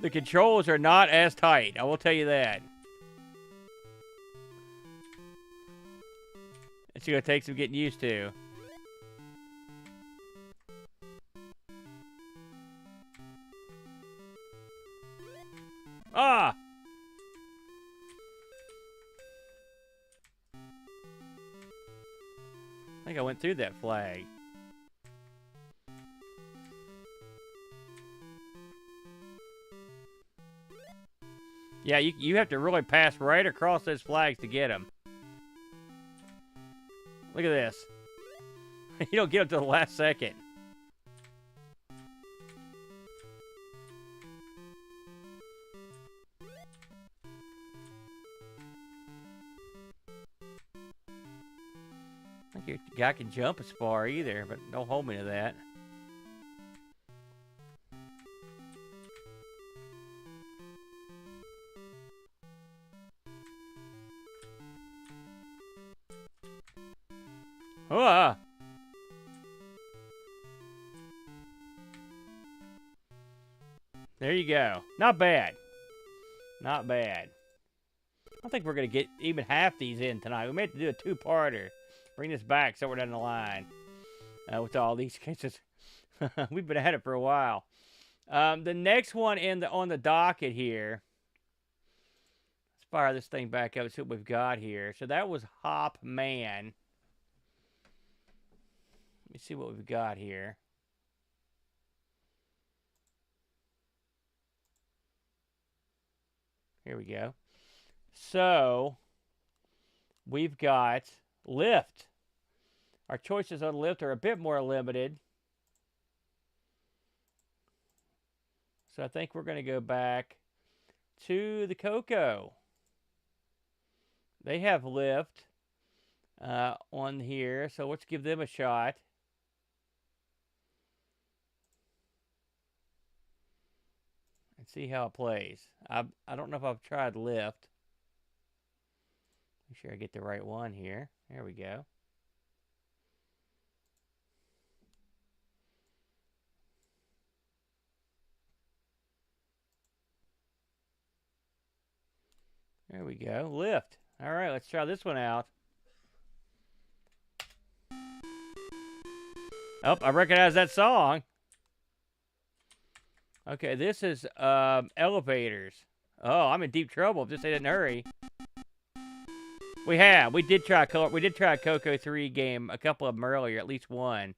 The controls are not as tight. I will tell you that. It's going to take some getting used to. Ah! I think I went through that flag. Yeah, you have to really pass right across those flags to get them. Look at this. You don't get them till the last second. I think your guy can jump as far either, but don't hold me to that. Ah! There you go. Not bad. Not bad. I don't think we're going to get even half these in tonight. We may have to do a two-parter. Bring this back somewhere down the line. With all these cases. We've been at it for a while. The next one on the docket here. Let's fire this thing back up and see what we've got here. So that was Hop Man. Let me see what we've got here. Here we go. So, we've got Lift. Our choices on Lift are a bit more limited. So I think we're going to go back to the Coco. They have Lift on here, so let's give them a shot. and see how it plays. I don't know if I've tried lift. Make sure I get the right one here. There we go. There we go. Lift. All right, let's try this one out. Oh, I recognize that song. Okay, this is elevators. Oh, I'm in deep trouble if this didn't hurry. We did try a Coco 3 game, a couple of them earlier, at least one.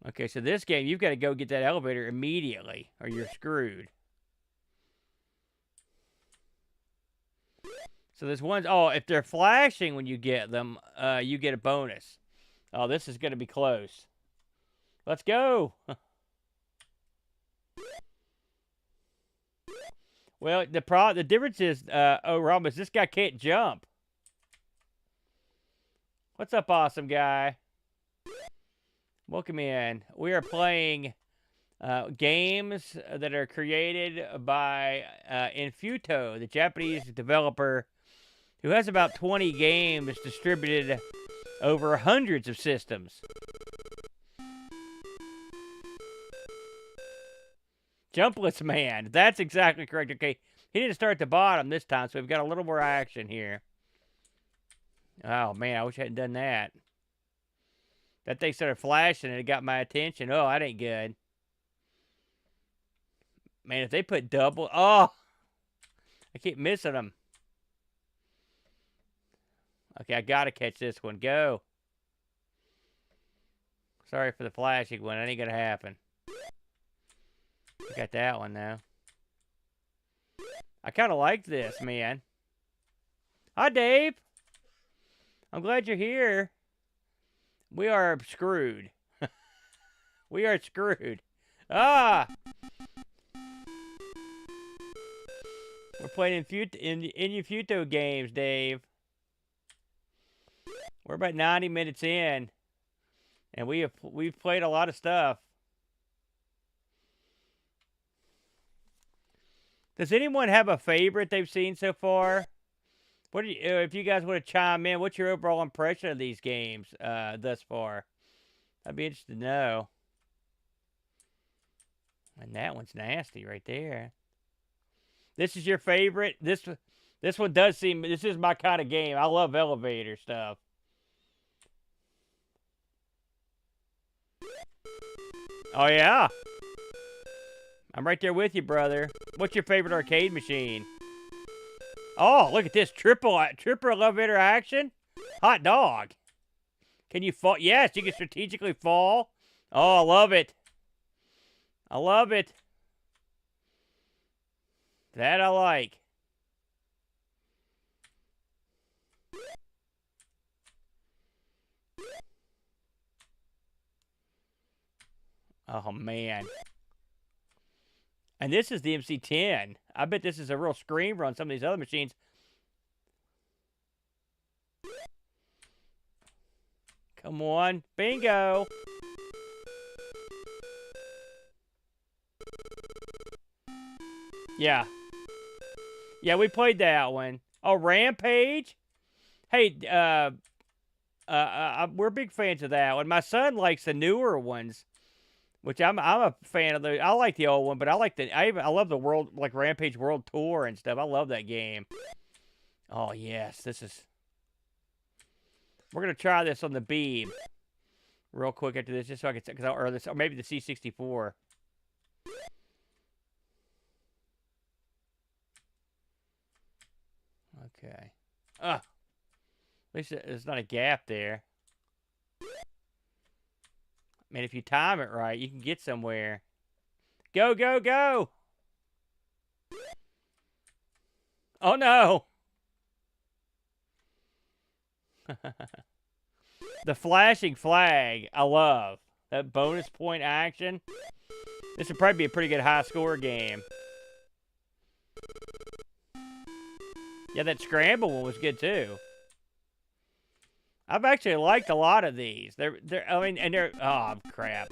Okay, so this game, you've got to go get that elevator immediately, or you're screwed. So there's ones, oh, if they're flashing when you get them, you get a bonus. Oh, this is going to be close. Let's go. Well, the difference is, oh, Rhombus, this guy can't jump. What's up, awesome guy? Welcome in. We are playing games that are created by INUFUTO, the Japanese developer who has about 20 games distributed over hundreds of systems. Jumpless man. That's exactly correct. Okay, he didn't start at the bottom this time, so we've got a little more action here. Oh, man, I wish I hadn't done that. That thing started flashing and it got my attention. Oh, that ain't good. Man, if they put double... Oh! I keep missing them. Okay, I gotta catch this one. Go. Sorry for the flashing one. That ain't gonna happen. I got that one, though. I kind of like this, man. Hi, Dave. I'm glad you're here. We are screwed. We are screwed. Ah! We're playing INUFUTO games, Dave. We're about 90 minutes in, and we've played a lot of stuff. Does anyone have a favorite they've seen so far? What do you, if you guys want to chime in, what's your overall impression of these games thus far? I'd be interested to know. And that one's nasty right there. This is your favorite? This one does seem, this is my kind of game. I love elevator stuff. Oh, yeah. I'm right there with you, brother. What's your favorite arcade machine? Oh, look at this. Triple elevator action? Hot dog. Can you fall? Yes, you can strategically fall. Oh, I love it. I love it. That I like. Oh, man. And this is the MC10. I bet this is a real screamer on some of these other machines. Come on. Bingo. Yeah. Yeah, we played that one. Oh, Rampage? Hey, we're big fans of that one. My son likes the newer ones. Which I'm a fan of. I like the old one, but I love the world, like Rampage World Tour and stuff. I love that game. Oh yes, we're gonna try this on the Beeb real quick after this, just so I can, or maybe the C64. Okay. At least there's not a gap there. Man, if you time it right, you can get somewhere. Go, go, go! Oh, no! The flashing flag, I love. That bonus point action. This would probably be a pretty good high score game. Yeah, that scramble one was good, too. I've actually liked a lot of these. Oh, crap.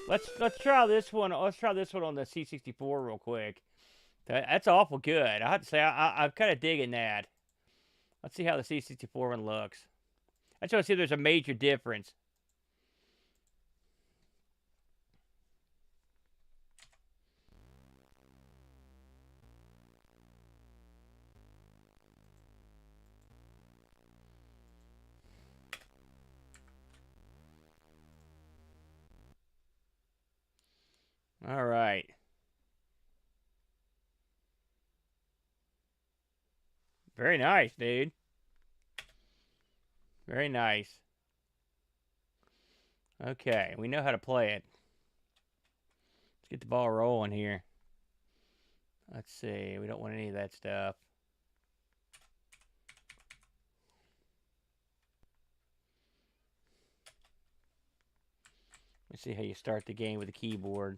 Let's try this one. Let's try this one on the C64 real quick. That's awful good. I have to say, I'm kind of digging that. Let's see how the C64 one looks. I just want to see if there's a major difference. All right. Very nice, dude. Very nice. Okay, we know how to play it. Let's get the ball rolling here. Let's see. We don't want any of that stuff. Let's see how you start the game with the keyboard.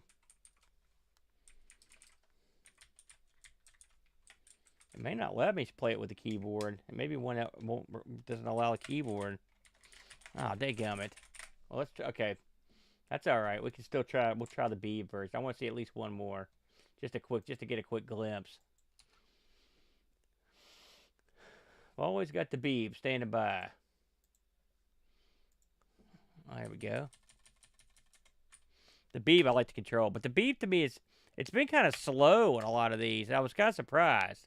It may not let me play it with the keyboard. It may be one that doesn't allow a keyboard. Ah, dadgummit. Well, let's try. Okay, that's all right. We can still try. We'll try the B version. I want to see at least one more, just to get a quick glimpse. Always got the Beeb standing by. Oh, there we go. The Beeb I like to control, but the Beeb to me it's been kind of slow in a lot of these. I was kind of surprised.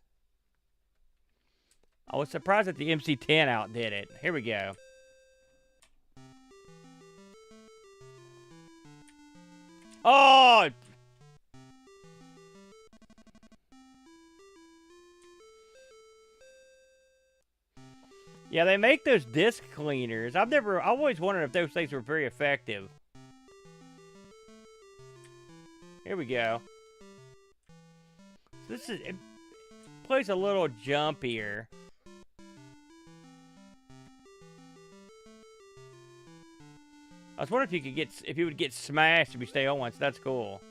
I was surprised that the MC10 outdid it. Here we go. Oh! Yeah, they make those disc cleaners. I always wondered if those things were very effective. Here we go. So it plays a little jumpier. I was wondering if you would get smashed if you stay on once. That's cool.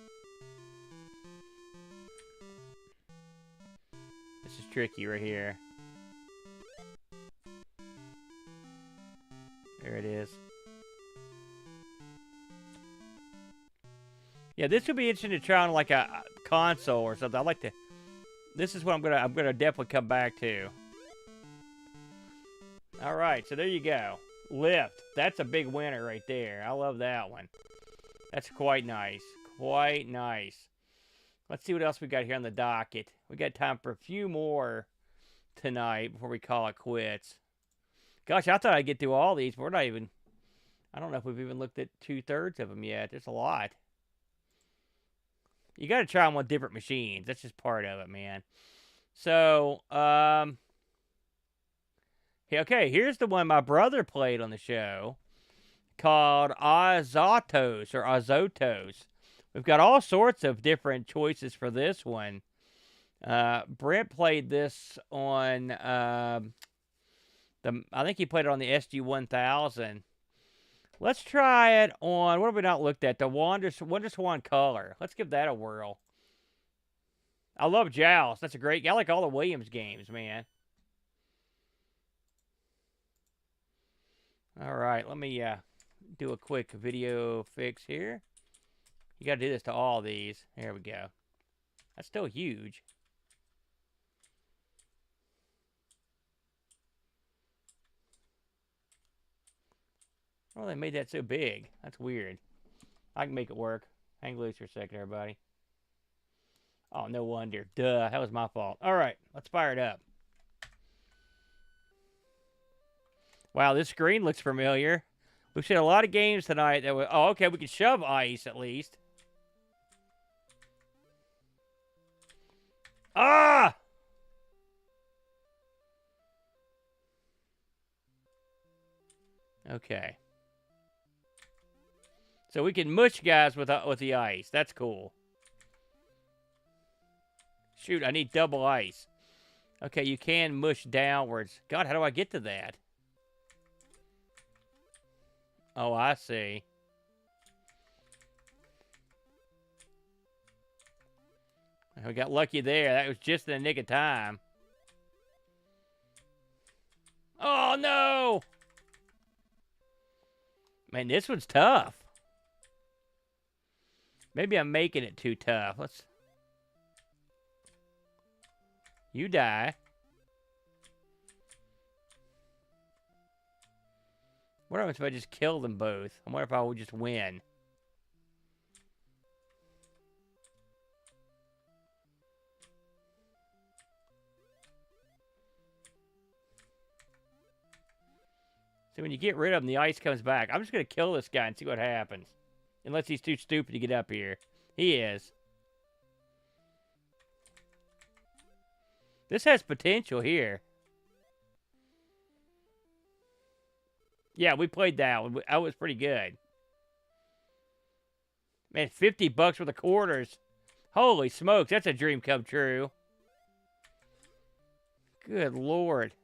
This is tricky right here. There it is. Yeah, this would be interesting to try on like a console or something. I like to. This is what I'm gonna definitely come back to. All right, so there you go. Lift. That's a big winner right there. I love that one. That's quite nice. Quite nice. Let's see what else we got here on the docket. We got time for a few more tonight before we call it quits. Gosh, I thought I'd get through all these, but we're not even. I don't know if we've even looked at 2/3 of them yet. There's a lot. You got to try them on different machines. That's just part of it, man. So, okay, here's the one my brother played on the show called Azotos or Azotos. We've got all sorts of different choices for this one. Brent played this on I think he played it on the SG-1000. Let's try it on, what have we not looked at? The WonderSwan Color. Let's give that a whirl. I love Joust. That's a great, I like all the Williams games, man. All right, let me do a quick video fix here. You got to do this to all these. There we go. That's still huge. Oh, they made that so big. That's weird. I can make it work. Hang loose for a second, everybody. Oh, no wonder. Duh, that was my fault. All right, let's fire it up. Wow, this screen looks familiar. We've seen a lot of games tonight that were... Oh, okay, we can shove ice at least. Ah! Okay. So we can mush guys with the ice. That's cool. Shoot, I need double ice. Okay, you can mush downwards. God, how do I get to that? Oh, I see. We got lucky there. That was just in the nick of time. Oh, no! Man, this one's tough. Maybe I'm making it too tough. Let's... You die. What happens if I just kill them both? I wonder if I will just win. So when you get rid of them, the ice comes back. I'm just going to kill this guy and see what happens. Unless he's too stupid to get up here. He is. This has potential here. Yeah, we played that one. That was pretty good. Man, $50 worth of quarters. Holy smokes, that's a dream come true. Good Lord.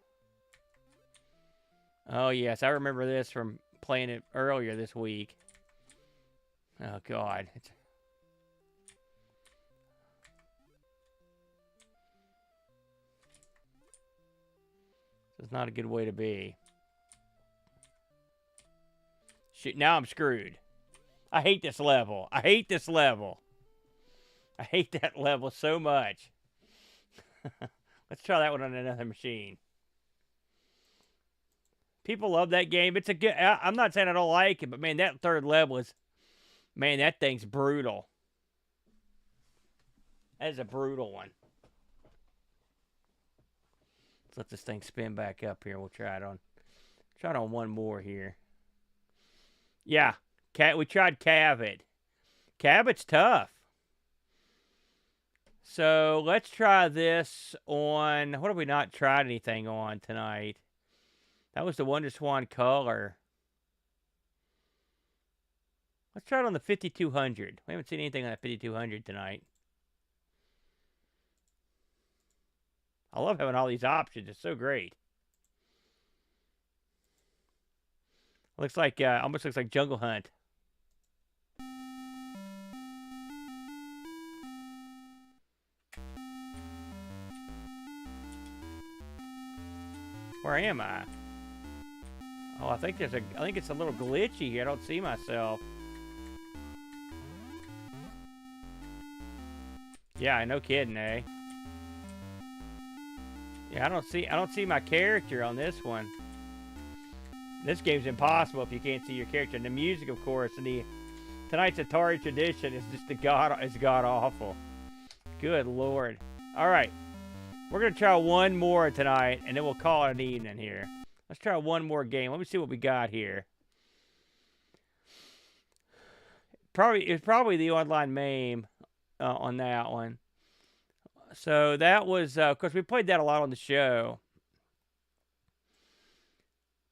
Oh, yes, I remember this from playing it earlier this week. Oh, God. It's not a good way to be. Shoot, now I'm screwed. I hate this level. I hate this level. I hate that level so much. Let's try that one on another machine. People love that game. It's a good... I'm not saying I don't like it, but man, that third level is... Man, that thing's brutal. That is a brutal one. Let's let this thing spin back up here. We'll try it on... Try it on one more here. Yeah, we tried Cabot. Cabot's tough. So let's try this on... What have we not tried anything on tonight? That was the Wonder Swan color. Let's try it on the 5200. We haven't seen anything on that 5200 tonight. I love having all these options. It's so great. Looks like, almost looks like Jungle Hunt. Where am I? Oh, I think there's I think it's a little glitchy here. I don't see myself. Yeah, no kidding, eh? Yeah, I don't see my character on this one. This game's impossible if you can't see your character. And the music, of course, and tonight's Atari tradition is just god awful. Good Lord. All right. We're going to try one more tonight, and then we'll call it an evening here. Let's try one more game. Let me see what we got here. It's probably the online MAME on that one. So that was, of course, we played that a lot on the show.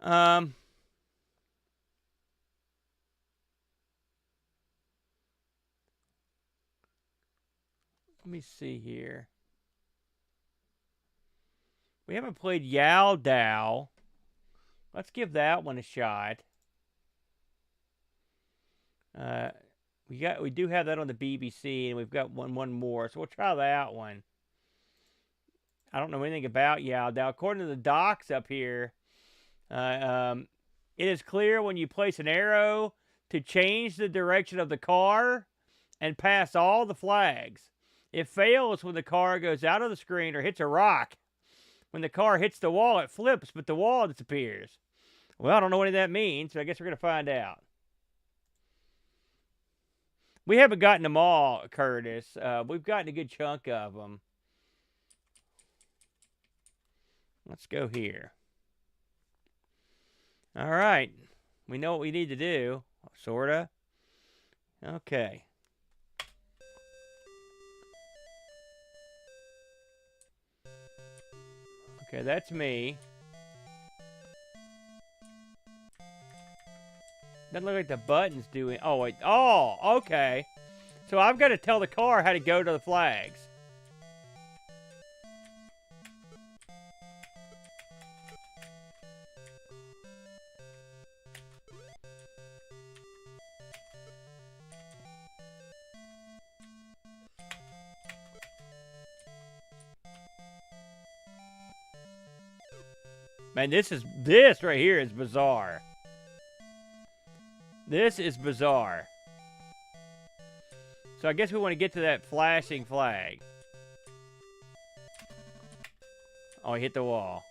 Let me see here. We haven't played Yao Dao. Let's give that one a shot. We do have that on the BBC, and we've got one more, so we'll try that one. I don't know anything about Yao Dao. According to the docs up here, it is clear when you place an arrow to change the direction of the car and pass all the flags. It fails when the car goes out of the screen or hits a rock. When the car hits the wall, it flips, but the wall disappears. Well, I don't know what that means, so I guess we're going to find out. We haven't gotten them all, Curtis. We've gotten a good chunk of them. Let's go here. All right. We know what we need to do, sort of. Okay. Okay, that's me. Doesn't look like the button's doing... Oh, wait. Oh, okay. So I've got to tell the car how to go to the flags. Man, this right here is bizarre. This is bizarre. So I guess we want to get to that flashing flag. Oh, he hit the wall.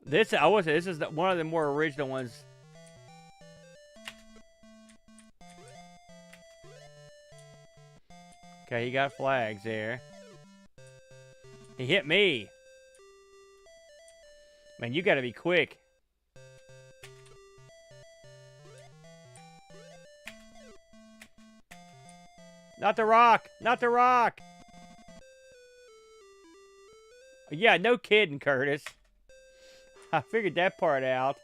This is one of the more original ones. Okay, he got flags there. He hit me. Man, you gotta be quick. Not the rock! Not the rock! Yeah, no kidding, Curtis. I figured that part out.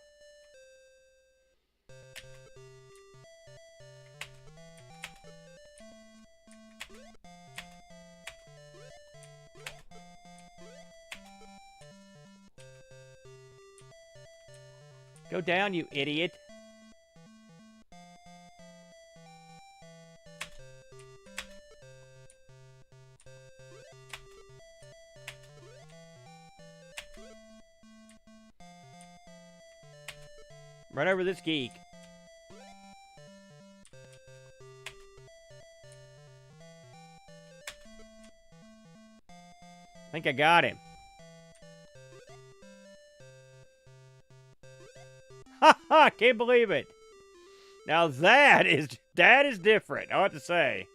Go down, you idiot. Run over this geek. I think I got him. Ha ha! Can't believe it. Now that is different. I have to say.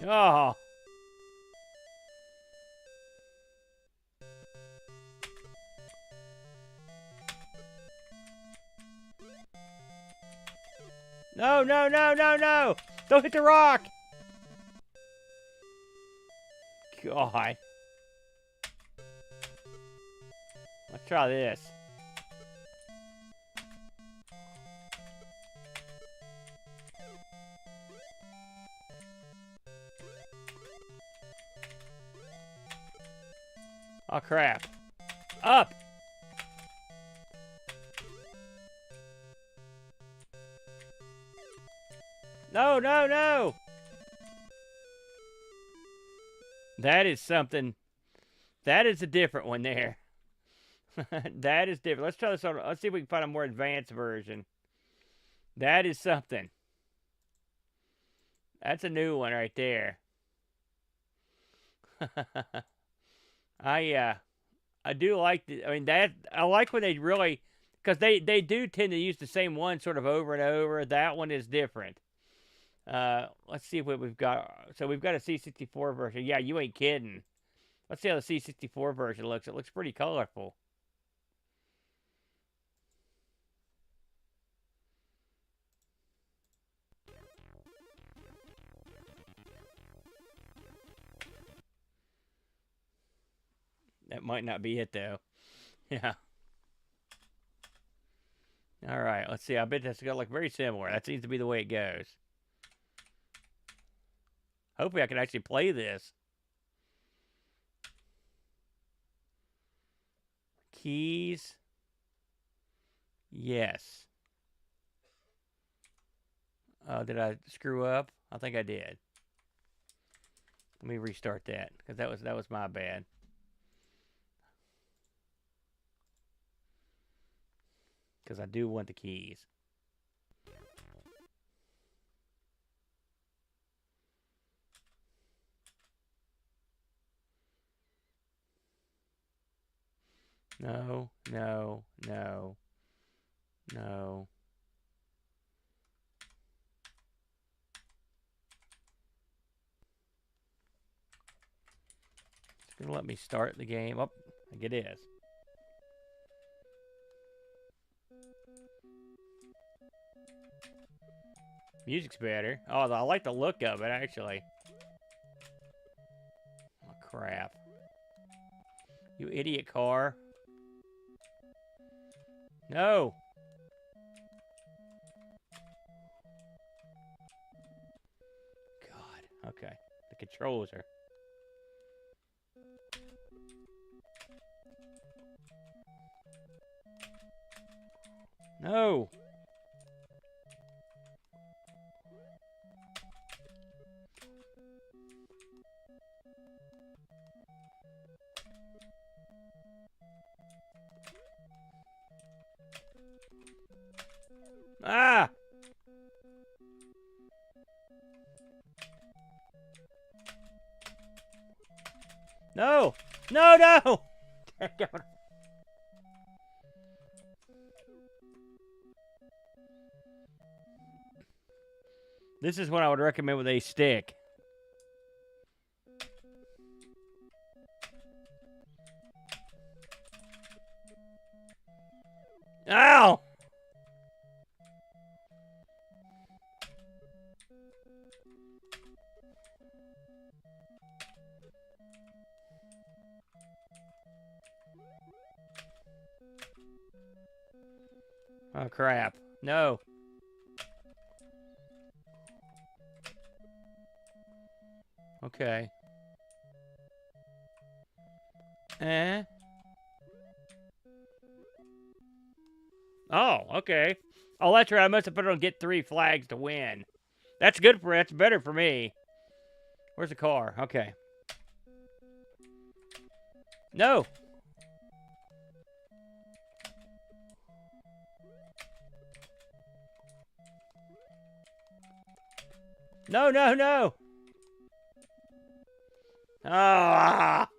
Oh. No, no, no, no, no! Don't hit the rock! God. Let's try this. Oh, crap. Up! No, no, no! That is something. That is a different one there. That is different. Let's try this on. Let's see if we can find a more advanced version. That is something. That's a new one right there. I do like the, I mean, that, I like when they really, because they do tend to use the same one sort of over and over. That one is different. Let's see what we've got. So we've got a C64 version. Yeah, you ain't kidding. Let's see how the C64 version looks. It looks pretty colorful. That might not be it, though. Yeah. All right, let's see. I bet that's going to look very similar. That seems to be the way it goes. Hopefully I can actually play this. Keys. Yes. Did I screw up? I think I did. Let me restart that, because that was my bad. Because I do want the keys. No, no, no, no. It's going to let me start the game. Oh, I think it is. Music's better. Oh, I like the look of it, actually. Oh, crap. You idiot car. No. God. Okay. The controls are... No. Ah! No! No, no! This is what I would recommend with a stick. Ow! Oh, crap. No. Okay. Oh, okay. Oh, that's right. I must have put it on get 3 flags to win. That's good for that's better for me. Where's the car? Okay. No. No, no, no. Ah.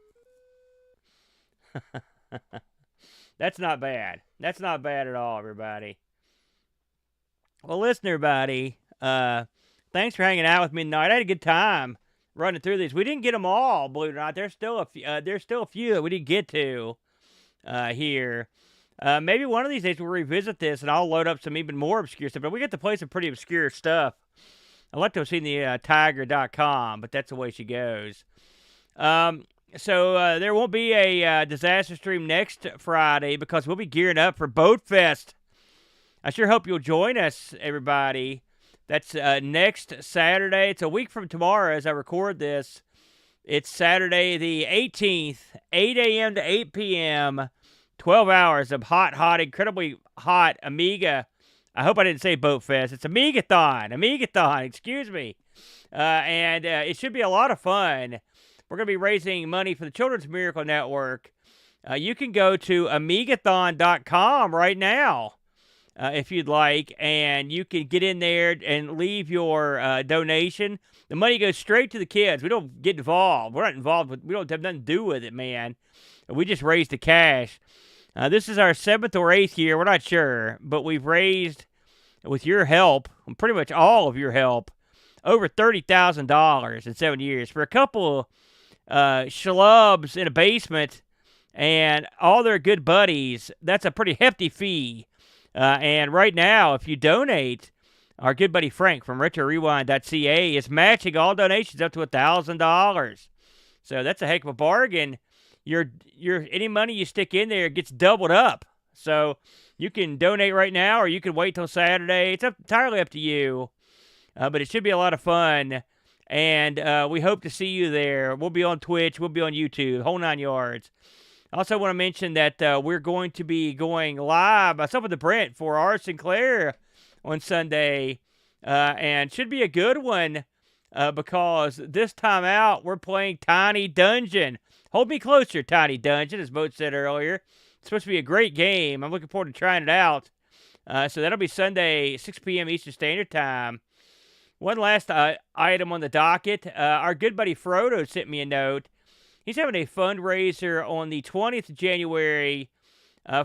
That's not bad. That's not bad at all, everybody. Well, listen, everybody. Thanks for hanging out with me tonight. I had a good time running through these. We didn't get them all, believe it or not. There's still a few. There's still a few that we didn't get to here. Maybe one of these days we'll revisit this, and I'll load up some even more obscure stuff. But we get to play some pretty obscure stuff. I'd like to have seen the Tiger.com, but that's the way she goes. So there won't be a disaster stream next Friday because we'll be gearing up for Boat Fest. I sure hope you'll join us, everybody. That's next Saturday. It's a week from tomorrow as I record this. It's Saturday the 18th, 8 a.m. to 8 p.m., 12 hours of hot, incredibly hot Amiga. I hope I didn't say Boat Fest. It's Amigathon, excuse me. And it should be a lot of fun. We're going to be raising money for the Children's Miracle Network. You can go to Amigathon.com right now if you'd like, and you can get in there and leave your donation. The money goes straight to the kids. We don't get involved. We're not involved with. We don't have nothing to do with it, man. We just raise the cash. This is our 7th or 8th year. We're not sure, but we've raised, with your help, pretty much all of your help, over $30,000 in 7 years for a couple schlubs in a basement and all their good buddies. That's a pretty hefty fee. And right now, if you donate, our good buddy Frank from RetroRewind.ca is matching all donations up to $1,000. So that's a heck of a bargain. Your any money you stick in there gets doubled up. So you can donate right now, or you can wait till Saturday. It's entirely up to you. But it should be a lot of fun. And we hope to see you there. We'll be on Twitch. We'll be on YouTube. Whole 9 yards. I also want to mention that we're going to be going live, myself and the Brent, for our Sinclair on Sunday. And should be a good one because this time out, we're playing Tiny Dungeon. Hold me closer, Tiny Dungeon, as Moat said earlier. It's supposed to be a great game. I'm looking forward to trying it out. So that'll be Sunday, 6 p.m. Eastern Standard Time. One last item on the docket. Our good buddy Frodo sent me a note. He's having a fundraiser on the 20th of January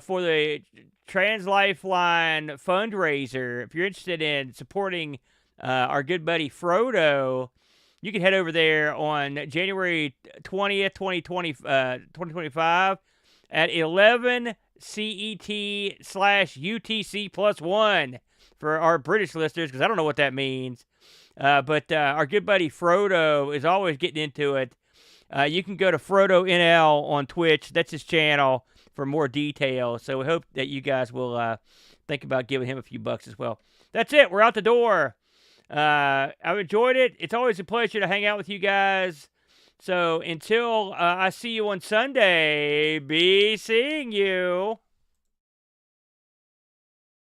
for the Trans Lifeline fundraiser. If you're interested in supporting our good buddy Frodo, you can head over there on January 20th, 2025 at 11 CET/UTC+1 for our British listeners, because I don't know what that means. But our good buddy Frodo is always getting into it. You can go to Frodo NL on Twitch. That's his channel for more details. So we hope that you guys will think about giving him a few bucks as well. That's it. We're out the door. I've enjoyed it. It's always a pleasure to hang out with you guys. So until I see you on Sunday, be seeing you.